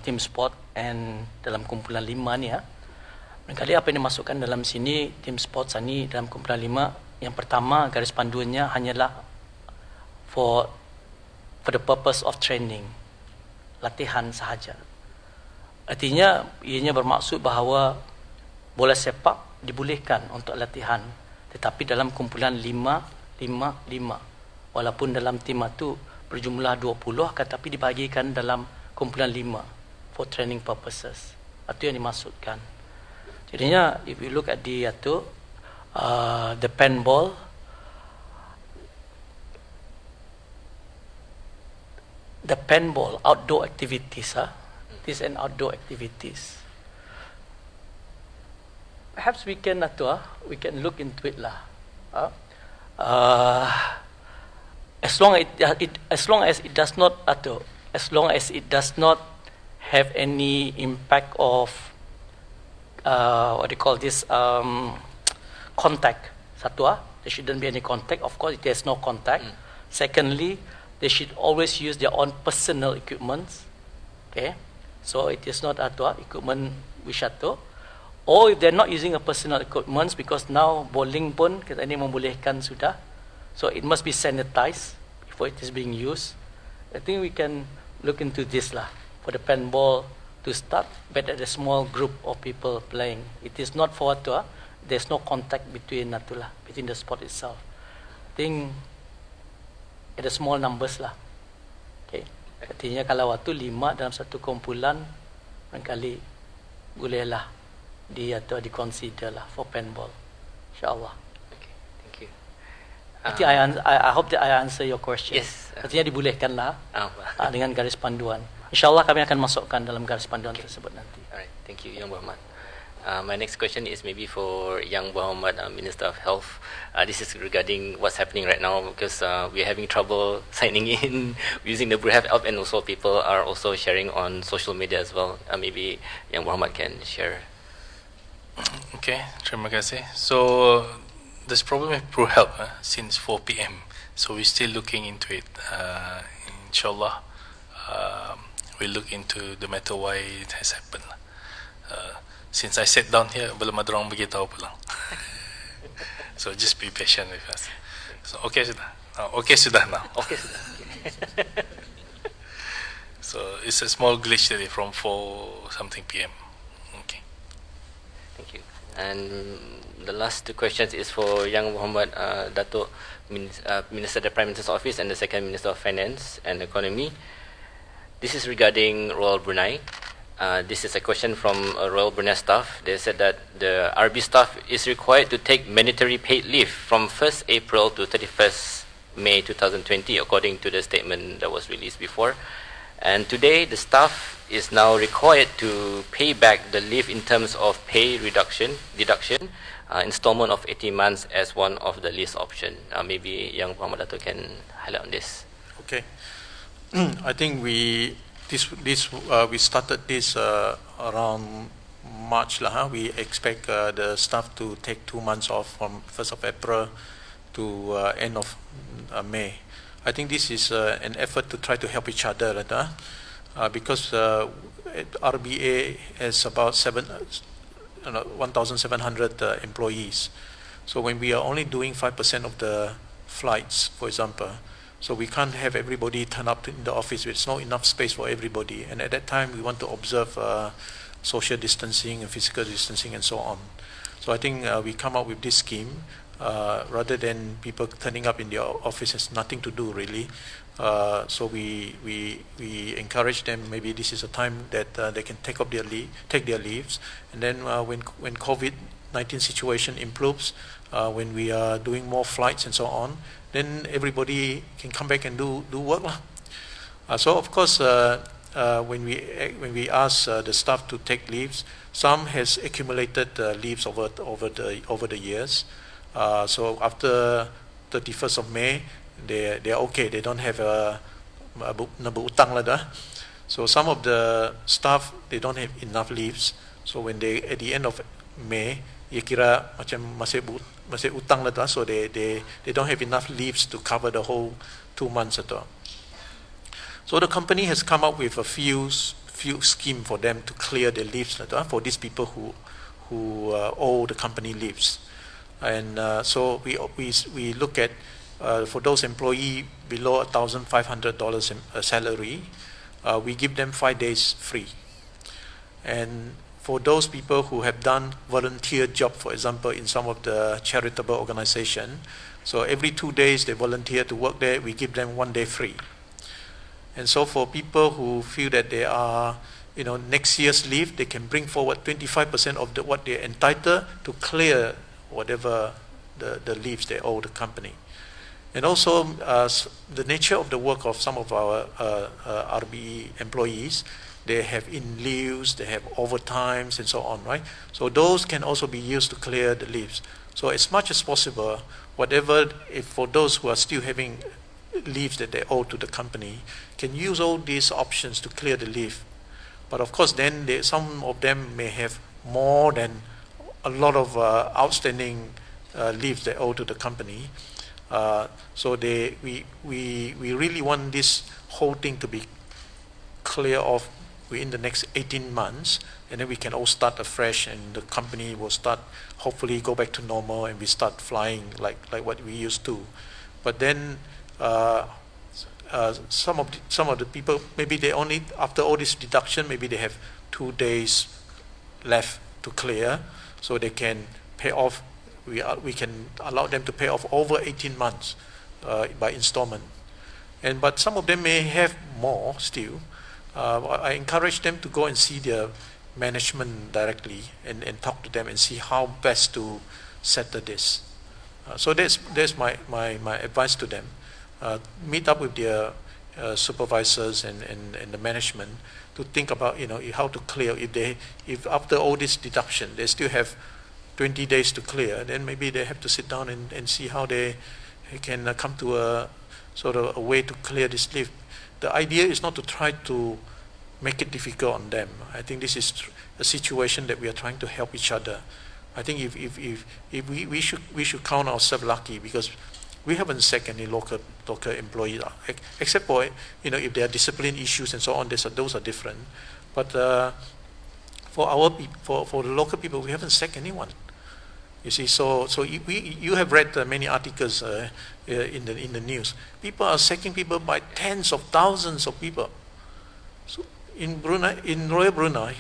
team sport and dalam kumpulan 5 ni ya. Barangkali apa yang dimasukkan dalam sini team sport ini dalam kumpulan 5, yang pertama garis panduannya hanyalah for the purpose of training, latihan sahaja. Artinya ianya bermaksud bahawa bola sepak dibolehkan untuk latihan, tetapi dalam kumpulan 5, walaupun dalam tim itu berjumlah 20, tetapi dibahagikan dalam kumpulan 5 for training purposes. Itu yang dimaksudkan. Jadinya if you look at the paintball, outdoor activities, this and outdoor activities. Perhaps we can look into it lah. As long as it does not have any impact of what do you call this, contact. Satu, there shouldn't be any contact. Of course, there's no contact. Secondly, they should always use their own personal equipment. Okay, so it is not equipment wisata. Or if they're not using a personal equipment, because now bowling pun kita ini membolehkan sudah, so it must be sanitized before it is being used. I think we can look into this lah for the paintball to start, but at a small group of people playing. It is not for there's no contact between the sport itself. I think at a small numbers lah. Okay. Artinya kalau waktu 5 dalam satu kumpulan, barangkali bolehlah di-consider lah for paintball. InsyaAllah. Okay, thank you. I hope that I answer your question. Yes, Artinya dibolehkanlah dengan garis panduan. InsyaAllah kami akan masukkan dalam garis panduan tersebut nanti. Alright, thank you, Yang Berhormat. My next question is maybe for Yang Berhormat Minister of Health. This is regarding what's happening right now because we're having trouble signing in using the BruHealth app, and also people are also sharing on social media as well. Maybe Yang Berhormat can share. Okay, terima kasih. So there's problem with BruHealth since 4 p.m. So we're still looking into it. Inshallah, we'll look into the matter why it has happened. Since I sat down here, belum ada orang beritahu pulang. So just be patient with us. So okay sudah. Okay sudah now. Okay sudah. So it's a small glitch today from 4 something p.m. Okay. Thank you. And the last two questions is for Yang Berhormat Datuk Minister of the Prime Minister's Office and the Second Minister of Finance and Economy. This is regarding Royal Brunei. This is a question from Royal Brunei staff. They said that the RB staff is required to take mandatory paid leave from 1st April to 31st May 2020, according to the statement that was released before. And today, the staff is now required to pay back the leave in terms of pay deduction, installment of 18 months as one of the lease option. Maybe Yang Berhormat Datuk can highlight on this. Okay. I think we started this around March lah. We expect the staff to take 2 months off from 1st of April to end of May. I think this is an effort to try to help each other because RBA has about 1,700 employees. So when we are only doing 5% of the flights, for example, so we can't have everybody turn up in the office. There's not enough space for everybody. And at that time, we want to observe social distancing and physical distancing and so on. So I think we come up with this scheme rather than people turning up in the office has nothing to do really. So we encourage them. Maybe this is a time that they can take their leaves. And then when COVID-19 situation improves, when we are doing more flights and so on, then everybody can come back and do work lah. So of course, when we ask the staff to take leaves, some has accumulated leaves over the years. So after 31st of May, they are okay. They don't have utang lah. So some of the staff, they don't have enough leaves. So when they at the end of May, ia kira macam masih utang lah, so they don't have enough leaves to cover the whole 2 months at all. So the company has come up with a few scheme for them to clear the leaves for these people who owe the company leaves. And so we look at for those employee below $1,500 salary, we give them 5 days free. And for those people who have done volunteer job, for example, in some of the charitable organization, so every 2 days they volunteer to work there, we give them 1 day free. And so for people who feel that they are, next year's leave, they can bring forward 25% of what they're entitled to clear whatever the leaves they owe the company. And also the nature of the work of some of our RBE employees, they have in leaves, they have overtimes and so on, right? So those can also be used to clear the leaves. So as much as possible, if for those who are still having leaves that they owe to the company, can use all these options to clear the leave. But of course then some of them may have more than a lot of outstanding leaves they owe to the company. So we really want this whole thing to be clear off within the next 18 months, and then we can all start afresh, and the company will start, hopefully go back to normal, and we start flying like what we used to. But then some of the people, maybe they only, after all this deduction, maybe they have 2 days left to clear, so they can pay off. We can allow them to pay off over 18 months by installment. But some of them may have more still. I encourage them to go and see their management directly and talk to them and see how best to settle this. So that's my advice to them. meet up with their supervisors and the management to think about how to clear. If after all this deduction they still have 20 days to clear, then maybe they have to sit down and see how they can come to a sort of a way to clear this leave. The idea is not to try to make it difficult on them. I think this is a situation that we are trying to help each other. I think if we should count ourselves lucky, because we haven't sacked any local employees, except for if there are discipline issues and so on. Those are different. But for the local people, we haven't sacked anyone. You see, so you have read many articles in the news. People are sacking people by tens of thousands of people. So in Royal Brunei,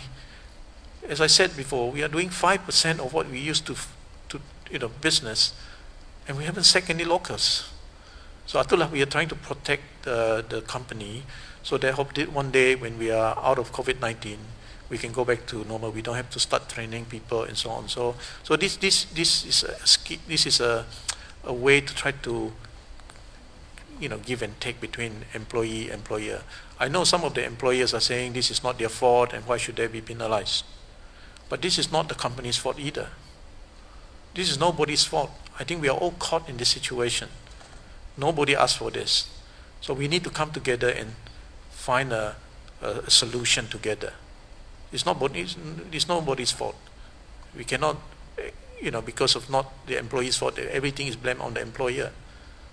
as I said before, we are doing 5% of what we used to business, and we haven't sacked any locals. So itulah, we are trying to protect the company, so that hope that one day when we are out of COVID-19, we can go back to normal. We don't have to start training people and so on. So this is a way to try to give and take between employer. I know some of the employers are saying this is not their fault and why should they be penalized. But this is not the company's fault either. This is nobody's fault. I think we are all caught in this situation. Nobody asked for this. So we need to come together and find a solution together. It's nobody's fault. We cannot, because of not the employee's fault, everything is blamed on the employer.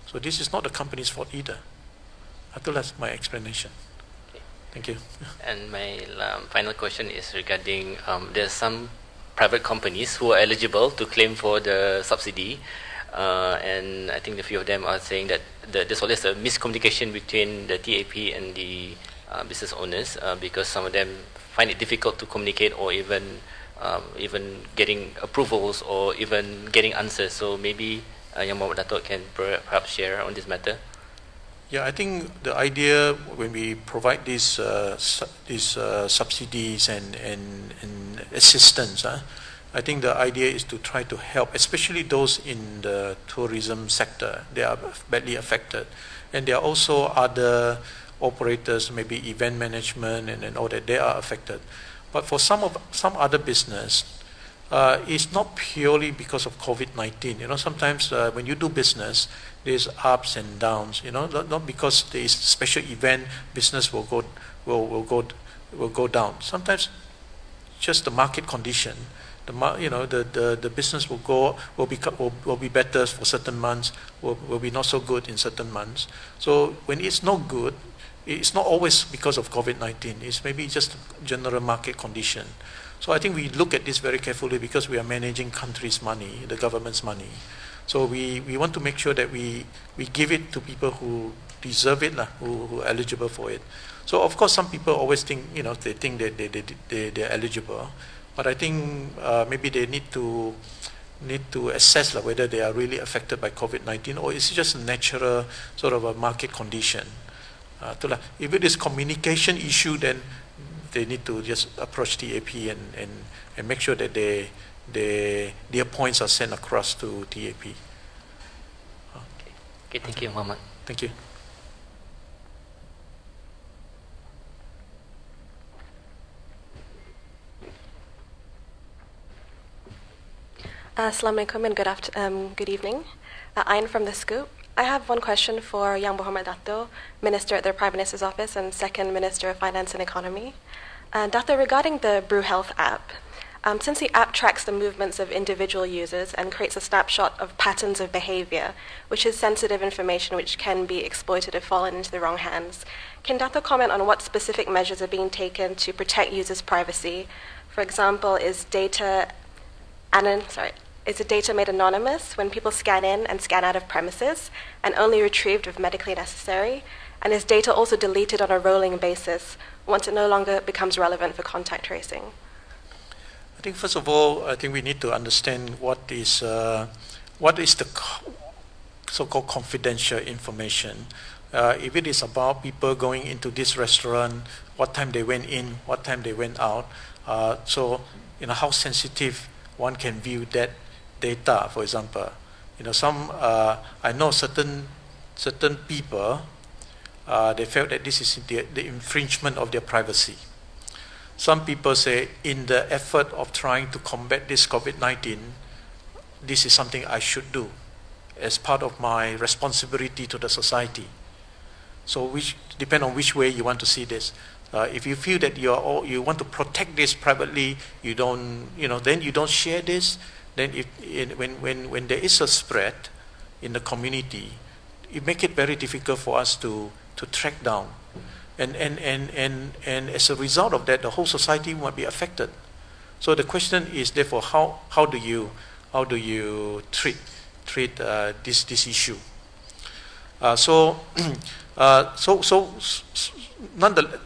So this is not the company's fault either. I think that's my explanation. Thank you. And my final question is regarding there's some private companies who are eligible to claim for the subsidy, and I think a few of them are saying that there's always a miscommunication between the TAP and the business owners, because some of them find it difficult to communicate, or even getting approvals, or even getting answers. So maybe Yang Mohamad Dato' can perhaps share on this matter. Yeah, I think the idea when we provide these subsidies and assistance, I think the idea is to try to help, especially those in the tourism sector. They are badly affected, and there are also other operators, maybe event management and all that. They are affected. But for some other business, it's not purely because of COVID-19. Sometimes when you do business, there's ups and downs. Not because there is special event, business will go down. Sometimes just the market condition. The business will be better for certain months, will be not so good in certain months. So when it's not good, it's not always because of COVID-19. It's maybe just general market condition. So I think we look at this very carefully, because we are managing country's money, the government's money. So we want to make sure that we give it to people who deserve it, who are eligible for it. So of course some people always think, they think that they're eligible. But I think maybe they need to assess whether they are really affected by COVID-19, or is it just a natural sort of a market condition. If it is communication issue, then they need to just approach TAP and make sure that their points are sent across to TAP. Okay, thank you, Mohamad. Thank you. Assalamualaikum and good evening. Ayn from The Scoop. I have one question for Yang Mohamad Dato', Minister at the Prime Minister's Office and Second Minister of Finance and Economy. Dato', regarding the Brew Health app, since the app tracks the movements of individual users and creates a snapshot of patterns of behavior, which is sensitive information which can be exploited if fallen into the wrong hands, can Dato' comment on what specific measures are being taken to protect users' privacy? For example, is data made anonymous when people scan in and scan out of premises and only retrieved if medically necessary? And is data also deleted on a rolling basis once it no longer becomes relevant for contact tracing? I think first of all, I think we need to understand what is the so-called confidential information. If it is about people going into this restaurant, what time they went in, what time they went out, so how sensitive one can view that data, for example. I know certain certain people, they felt that this is the infringement of their privacy. Some people say, in the effort of trying to combat this COVID-19, this is something I should do as part of my responsibility to the society. So which depend on which way you want to see this. If you feel that you want to protect this privately, you don't, then you don't share this. Then when there is a spread in the community, it makes it very difficult for us to track down. And as a result of that, the whole society might be affected. So the question is therefore, how do you treat this issue?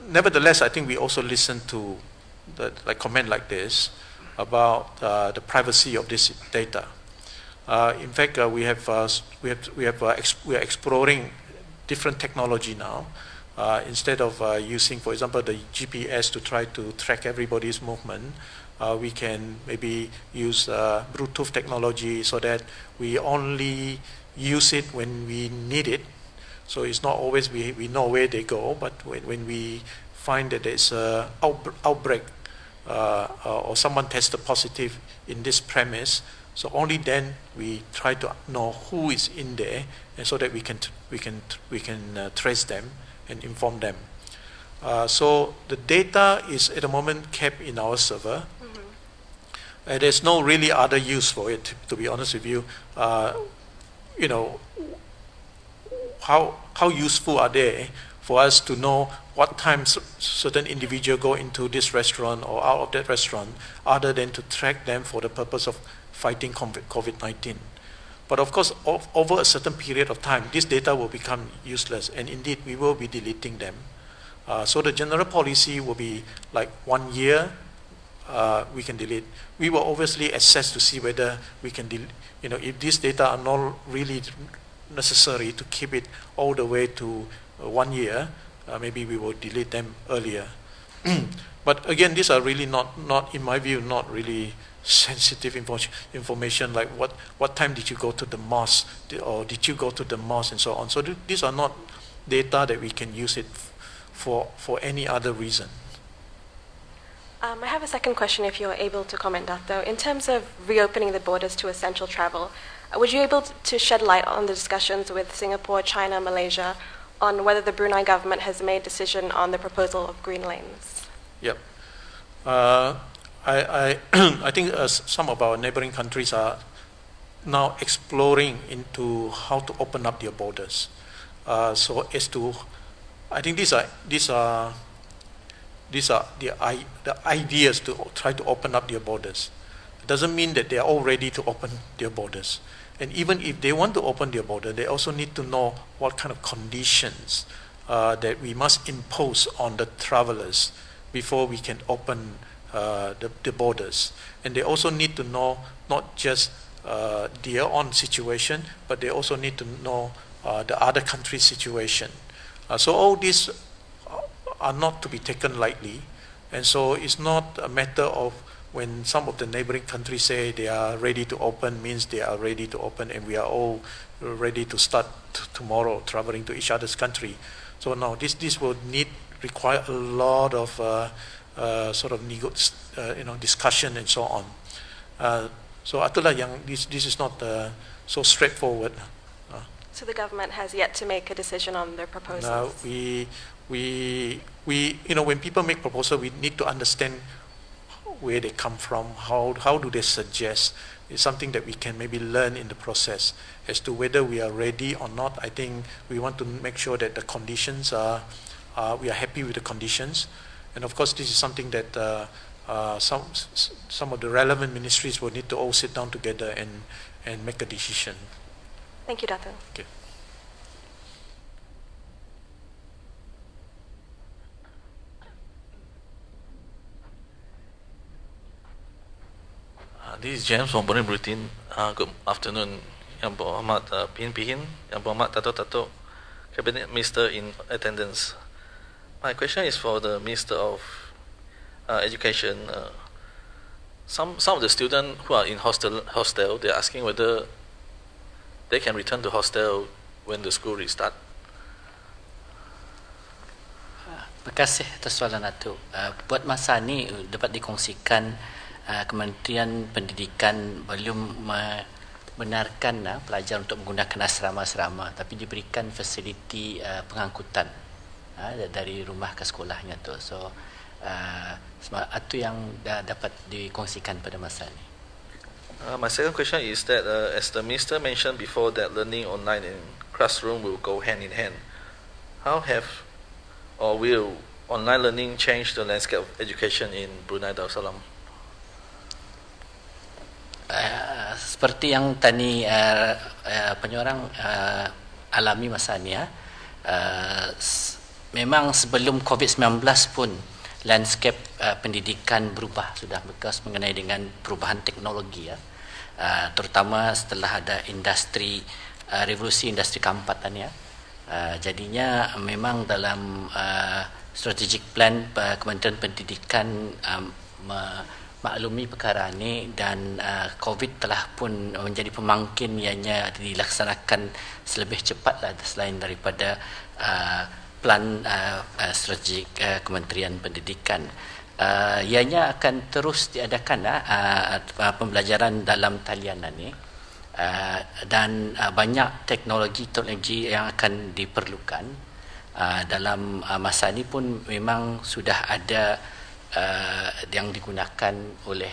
Nevertheless, I think we also listen to comment like this about the privacy of this data. In fact, we are exploring different technology now. Instead of using, for example, the GPS to try to track everybody's movement, we can maybe use Bluetooth technology so that we only use it when we need it. So it's not always we know where they go, but when we find that there's an outbreak or someone tested positive in this premise, so only then we try to know who is in there, and so that we can trace them and inform them. So the data is at the moment kept in our server. There's no really other use for it, to be honest with you. How useful are they for us to know what time certain individual go into this restaurant or out of that restaurant, other than to track them for the purpose of fighting COVID-19. But of course, over a certain period of time, this data will become useless, and indeed we will be deleting them. So the general policy will be like 1 year, we can delete. We will obviously assess to see whether we can if these data are not really necessary to keep it all the way to 1 year, maybe we will delete them earlier. But again, these are really not in my view, not really sensitive information, like what time did you go to the mosque, or did you go to the mosque, and so on. So these are not data that we can use it for any other reason. I have a second question, if you're able to comment, Dato. In terms of reopening the borders to essential travel, would you be able to shed light on the discussions with Singapore, China, Malaysia, on whether the Brunei government has made decision on the proposal of green lanes? Yep. I think some of our neighboring countries are now exploring into how to open up their borders. So as to, I think these are the ideas to try to open up their borders. It doesn't mean that they are all ready to open their borders. And even if they want to open their border, they also need to know what kind of conditions that we must impose on the travelers before we can open the borders. And they also need to know not just their own situation, but they also need to know the other country's situation. So all these are not to be taken lightly. And so it's not a matter of when some of the neighboring countries say they are ready to open, means they are ready to open, and we are all ready to start tomorrow traveling to each other's country. So now this will require a lot of discussion and so on. So atulah yang this is not so straightforward. So the government has yet to make a decision on their proposals. We when people make proposals, we need to understand where they come from, how do they suggest. It's something that we can maybe learn in the process. As to whether we are ready or not, I think we want to make sure that the conditions we are happy with the conditions. And of course, this is something that some of the relevant ministries will need to all sit down together and make a decision. Thank you, Dato. Okay. This is James from Borneo Bulletin. Good afternoon, Yang Berhormat Pihin, Yang Berhormat Dato, Cabinet Minister in attendance. My question is for the Minister of Education. Some of the students who are in hostel, they are asking whether they can return to hostel when the school restart? Terima kasih atas soalan Datuk. Buat masa ni dapat dikongsikan Kementerian Pendidikan belum membenarkan pelajar untuk menggunakan asrama-asrama, tapi diberikan fasiliti pengangkutan dari rumah ke sekolahnya tu. So itu yang dapat dikongsikan pada masa ini. My second question is that as the Minister mentioned before that learning online in classroom will go hand in hand. How have or will online learning change the landscape of education in Brunei Darussalam? Seperti yang tadi penyorang alami masa ni, memang sebelum COVID-19 pun landscape pendidikan berubah sudah, bekas mengenai dengan perubahan teknologi, terutama setelah ada revolusi industri keempat tadi. Jadinya memang dalam strategic plan Kementerian Pendidikan maklumi perkara ini, dan COVID telah pun menjadi pemangkin ianya dilaksanakan selebih cepatlah selain daripada plan strategik Kementerian Pendidikan. Ianya akan terus diadakan pembelajaran dalam talian ini, dan banyak teknologi yang akan diperlukan. Dalam masa ini pun memang sudah ada yang digunakan oleh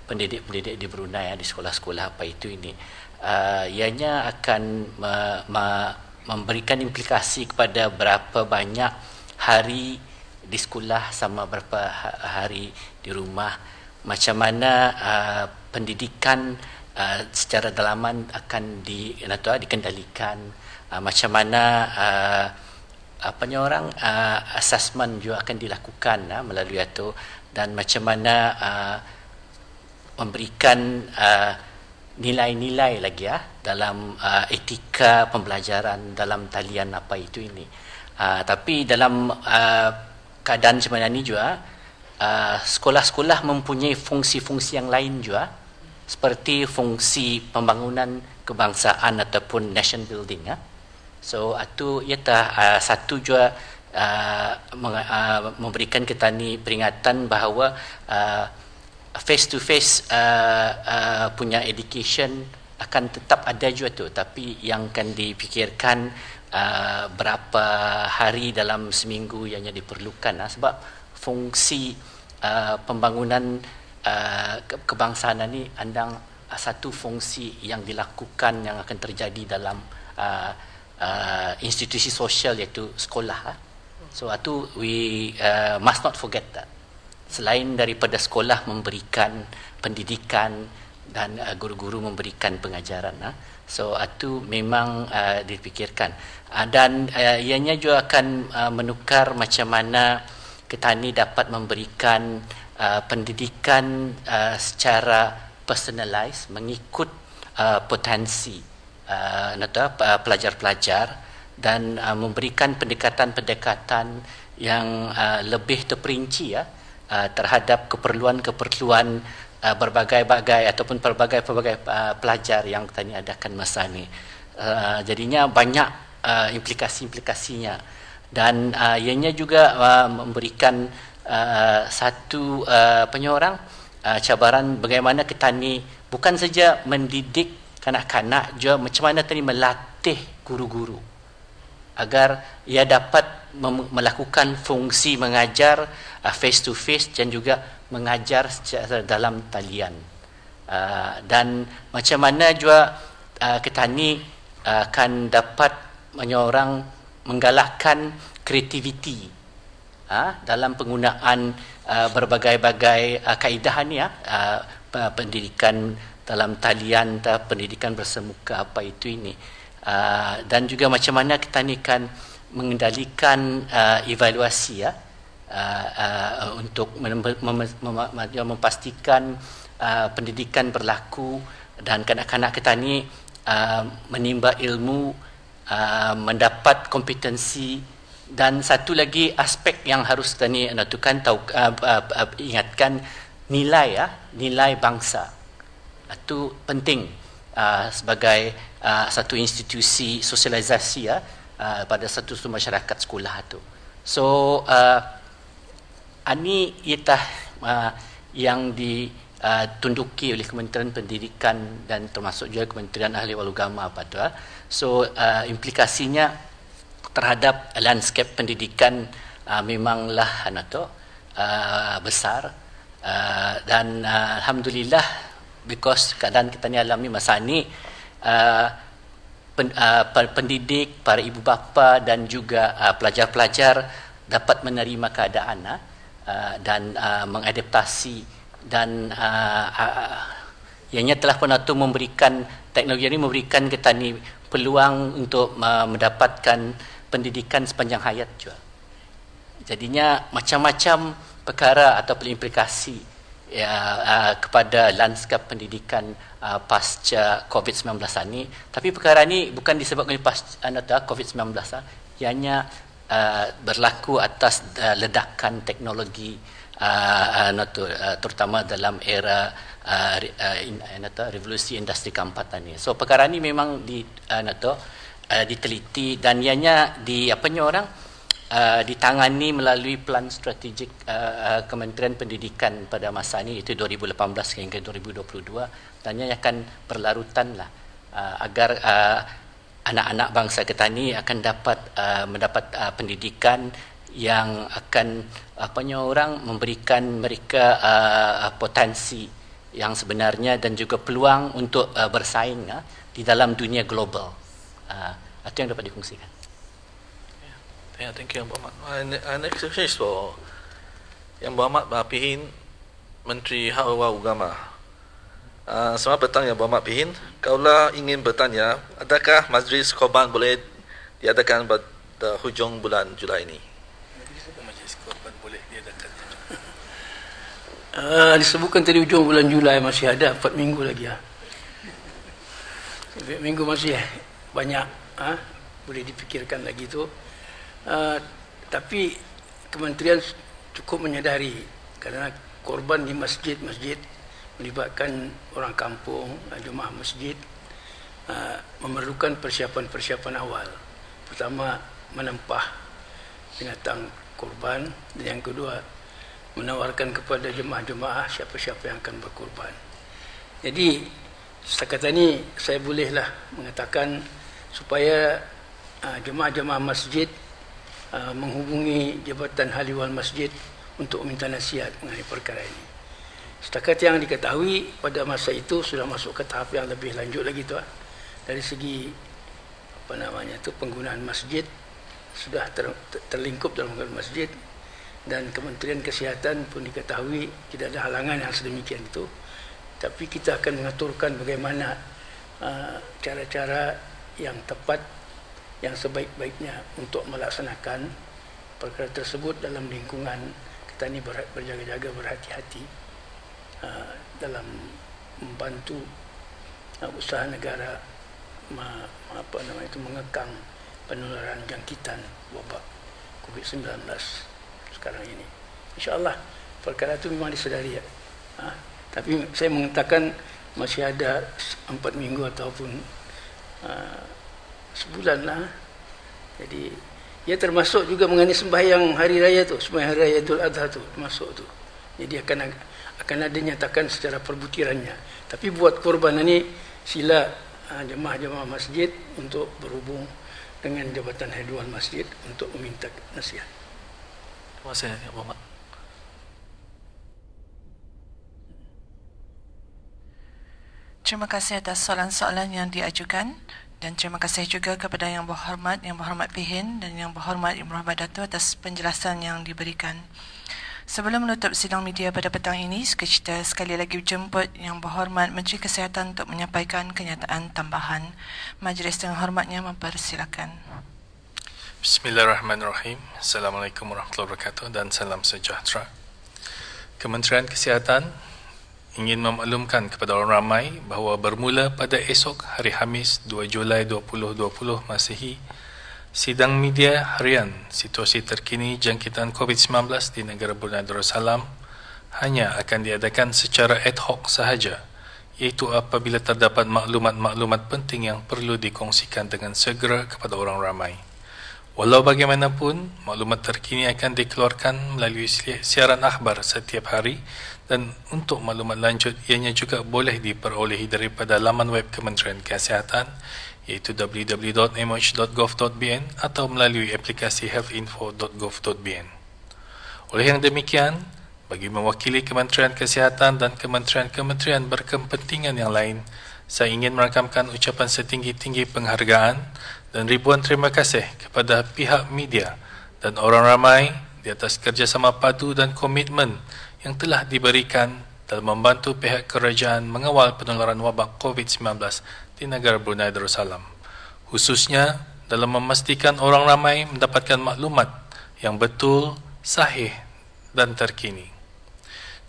pendidik-pendidik di Brunei di sekolah-sekolah apa itu ini. Ianya akan memberikan implikasi kepada berapa banyak hari di sekolah sama berapa hari di rumah, macam mana pendidikan secara dalaman akan dikendalikan, macam mana assessment juga akan dilakukan melalui itu, dan macam mana memberikan nilai-nilai lagi dalam etika pembelajaran dalam talian apa itu ini. Tapi dalam keadaan sebenarnya ini juga sekolah-sekolah mempunyai fungsi-fungsi yang lain juga, seperti fungsi pembangunan kebangsaan ataupun nation building. So itu ialah satu juga memberikan kita ni peringatan bahawa face to face punya education akan tetap ada juga tu, tapi yang akan dipikirkan berapa hari dalam seminggu yang diperlukan, sebab fungsi pembangunan kebangsaan ini andang satu fungsi yang dilakukan yang akan terjadi dalam institusi sosial, iaitu sekolah. So itu we must not forget that. Selain daripada sekolah memberikan pendidikan dan guru-guru memberikan pengajaran, so itu memang dipikirkan, dan ianya juga akan menukar macam mana kita ni dapat memberikan pendidikan secara personalized mengikut potensi pelajar-pelajar, dan memberikan pendekatan-pendekatan yang lebih terperinci terhadap keperluan-keperluan berbagai-bagai ataupun pelbagai-pelbagai pelajar yang tadi adakan masa ini. Jadinya banyak implikasi-implikasinya, dan ianya juga memberikan satu cabaran bagaimana kita ni bukan saja mendidik kanak-kanak, juga macam mana tadi melatih guru-guru agar ia dapat melakukan fungsi mengajar face to face dan juga mengajar secara dalam talian, dan macam mana juga kita ni akan dapat menggalakkan kreativiti dalam penggunaan berbagai-bagai kaedah ni, pendidikan dalam talian, pendidikan bersemuka apa itu ini, dan juga macam mana kita ni kan mengendalikan evaluasi untuk memastikan pendidikan berlaku dan kanak-kanak kita ni menimba ilmu, mendapat kompetensi. Dan satu lagi aspek yang harus kita ni ingatkan, nilai bangsa. Itu penting sebagai satu institusi sosialisasi pada satu masyarakat sekolah tu. So ini ialah yang ditunduki oleh Kementerian Pendidikan dan termasuk juga Kementerian Ahli Wal Agama pada. So implikasinya terhadap landscape pendidikan memanglah besar, dan alhamdulillah because keadaan kita ni alami masa ni pendidik, para ibu bapa dan juga pelajar-pelajar dapat menerima keadaan dan mengadaptasi, dan ianya telah pun memberikan teknologi ini memberikan kita ni peluang untuk mendapatkan pendidikan sepanjang hayat juga. Jadinya macam-macam perkara atau implikasi kepada lanskap pendidikan pasca COVID-19 ini. Tapi perkara ini bukan disebabkan oleh pasca COVID-19, ianya berlaku atas ledakan teknologi terutama dalam era revolusi industri keempat ini. So perkara ini memang diteliti dan ianya ditangani melalui plan strategik Kementerian Pendidikan pada masa ini, itu 2018 hingga 2022, dan ia akan berlarutan agar anak-anak bangsa kita ni akan dapat mendapat pendidikan yang akan memberikan mereka potensi yang sebenarnya dan juga peluang untuk bersaing di dalam dunia global. Itu yang dapat dikongsikan. Yeah, thank you, Yang Berhormat. Next question is for Yang Berhormat Pihin, Menteri Hak Ehwal Agama. Selamat petang Yang Berhormat Pihin. Kaulah ingin bertanya, adakah Majlis Korban boleh diadakan pada hujung bulan Julai ini? Majlis Korban boleh diadakan. Disebutkan tadi hujung bulan Julai, masih ada 4 minggu lagi 4 minggu masih banyak boleh dipikirkan lagi tu. Tapi kementerian cukup menyadari kerana korban di masjid-masjid melibatkan orang kampung, jemaah masjid, memerlukan persiapan-persiapan awal. Pertama, menempah binatang korban, dan yang kedua, menawarkan kepada jemaah-jemaah siapa-siapa yang akan berkorban. Jadi setakat ini saya bolehlah mengatakan supaya jemaah-jemaah masjid menghubungi Jabatan Hal Ehwal Masjid untuk minta nasihat mengenai perkara ini. Setakat yang diketahui pada masa itu sudah masuk ke tahap yang lebih lanjut lagi tu. Dari segi penggunaan masjid sudah terlingkup dalam masjid, dan Kementerian Kesihatan pun diketahui tidak ada halangan yang sedemikian itu. Tapi kita akan mengaturkan bagaimana cara-cara yang tepat, yang sebaik-baiknya untuk melaksanakan perkara tersebut dalam lingkungan kita ini berjaga-jaga, berhati-hati dalam membantu usaha negara mengekang penularan jangkitan wabak COVID-19 sekarang ini. InsyaAllah perkara itu memang disedari tapi saya mengatakan masih ada 4 minggu ataupun sebulan lah. Jadi ia termasuk juga mengenai sembahyang hari raya tu, sembahyang hari raya Idul Adha tu termasuk tu. Jadi akan ada nyatakan secara perbutirannya. Tapi buat korban ini sila jemaah-jemaah masjid untuk berhubung dengan Jabatan Hal Ehwal Masjid untuk meminta nasihat. Terima kasih, Yang Berhormat. Terima kasih atas soalan-soalan yang diajukan, dan terima kasih juga kepada Yang Berhormat Pihin dan Yang Berhormat Dato' atas penjelasan yang diberikan. Sebelum menutup sidang media pada petang ini, kita sekali lagi jemput Yang Berhormat Menteri Kesihatan untuk menyampaikan kenyataan tambahan. Majlis dengan hormatnya mempersilakan. Bismillahirrahmanirrahim. Assalamualaikum warahmatullahi wabarakatuh dan salam sejahtera. Kementerian Kesihatan ingin memaklumkan kepada orang ramai bahawa bermula pada esok hari Khamis 2 Julai 2020 Masihi, sidang media harian situasi terkini jangkitan COVID-19 di negara Brunei Darussalam hanya akan diadakan secara ad hoc sahaja, iaitu apabila terdapat maklumat-maklumat penting yang perlu dikongsikan dengan segera kepada orang ramai. Walau bagaimanapun, maklumat terkini akan dikeluarkan melalui siaran akhbar setiap hari dan untuk maklumat lanjut ianya juga boleh diperolehi daripada laman web Kementerian Kesihatan iaitu www.mh.gov.bn atau melalui aplikasi healthinfo.gov.bn. Oleh yang demikian, bagi mewakili Kementerian Kesihatan dan kementerian-kementerian berkepentingan yang lain, saya ingin merakamkan ucapan setinggi-tinggi penghargaan dan ribuan terima kasih kepada pihak media dan orang ramai di atas kerjasama padu dan komitmen yang telah diberikan dalam membantu pihak kerajaan mengawal penularan wabak COVID-19 di negara Brunei Darussalam, khususnya dalam memastikan orang ramai mendapatkan maklumat yang betul, sahih dan terkini.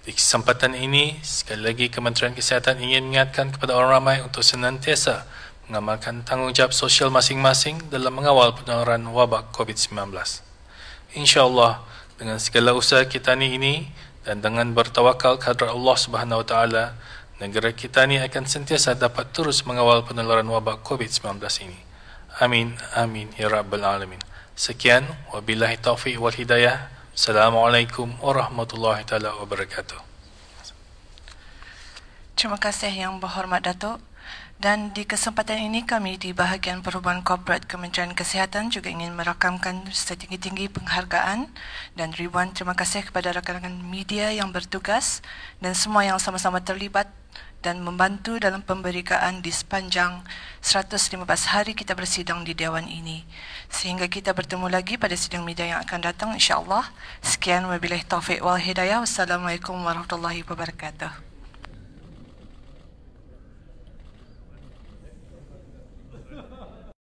Di kesempatan ini, sekali lagi Kementerian Kesihatan ingin mengingatkan kepada orang ramai untuk senantiasa mengamalkan tanggungjawab sosial masing-masing dalam mengawal penularan wabak COVID-19. InsyaAllah, dengan segala usaha kita ini dan dengan bertawakal kehadrat Allah Subhanahu Wa Taala, negara kita ini akan sentiasa dapat terus mengawal penularan wabak COVID-19 ini. Amin, amin, ya Rabbal Alamin. Sekian, wabillahi taufiq wal hidayah. Assalamualaikum warahmatullahi taala wabarakatuh. Terima kasih Yang Berhormat Datuk. Dan di kesempatan ini kami di bahagian Perhubungan Korporat Kementerian Kesihatan juga ingin merakamkan setinggi-tinggi penghargaan dan ribuan terima kasih kepada rakan-rakan media yang bertugas dan semua yang sama-sama terlibat dan membantu dalam pemberitaan di sepanjang 115 hari kita bersidang di Dewan ini. Sehingga kita bertemu lagi pada sidang media yang akan datang insya-Allah. Sekian wabillahi taufiq wal hidayah. Wassalamualaikum warahmatullahi wabarakatuh.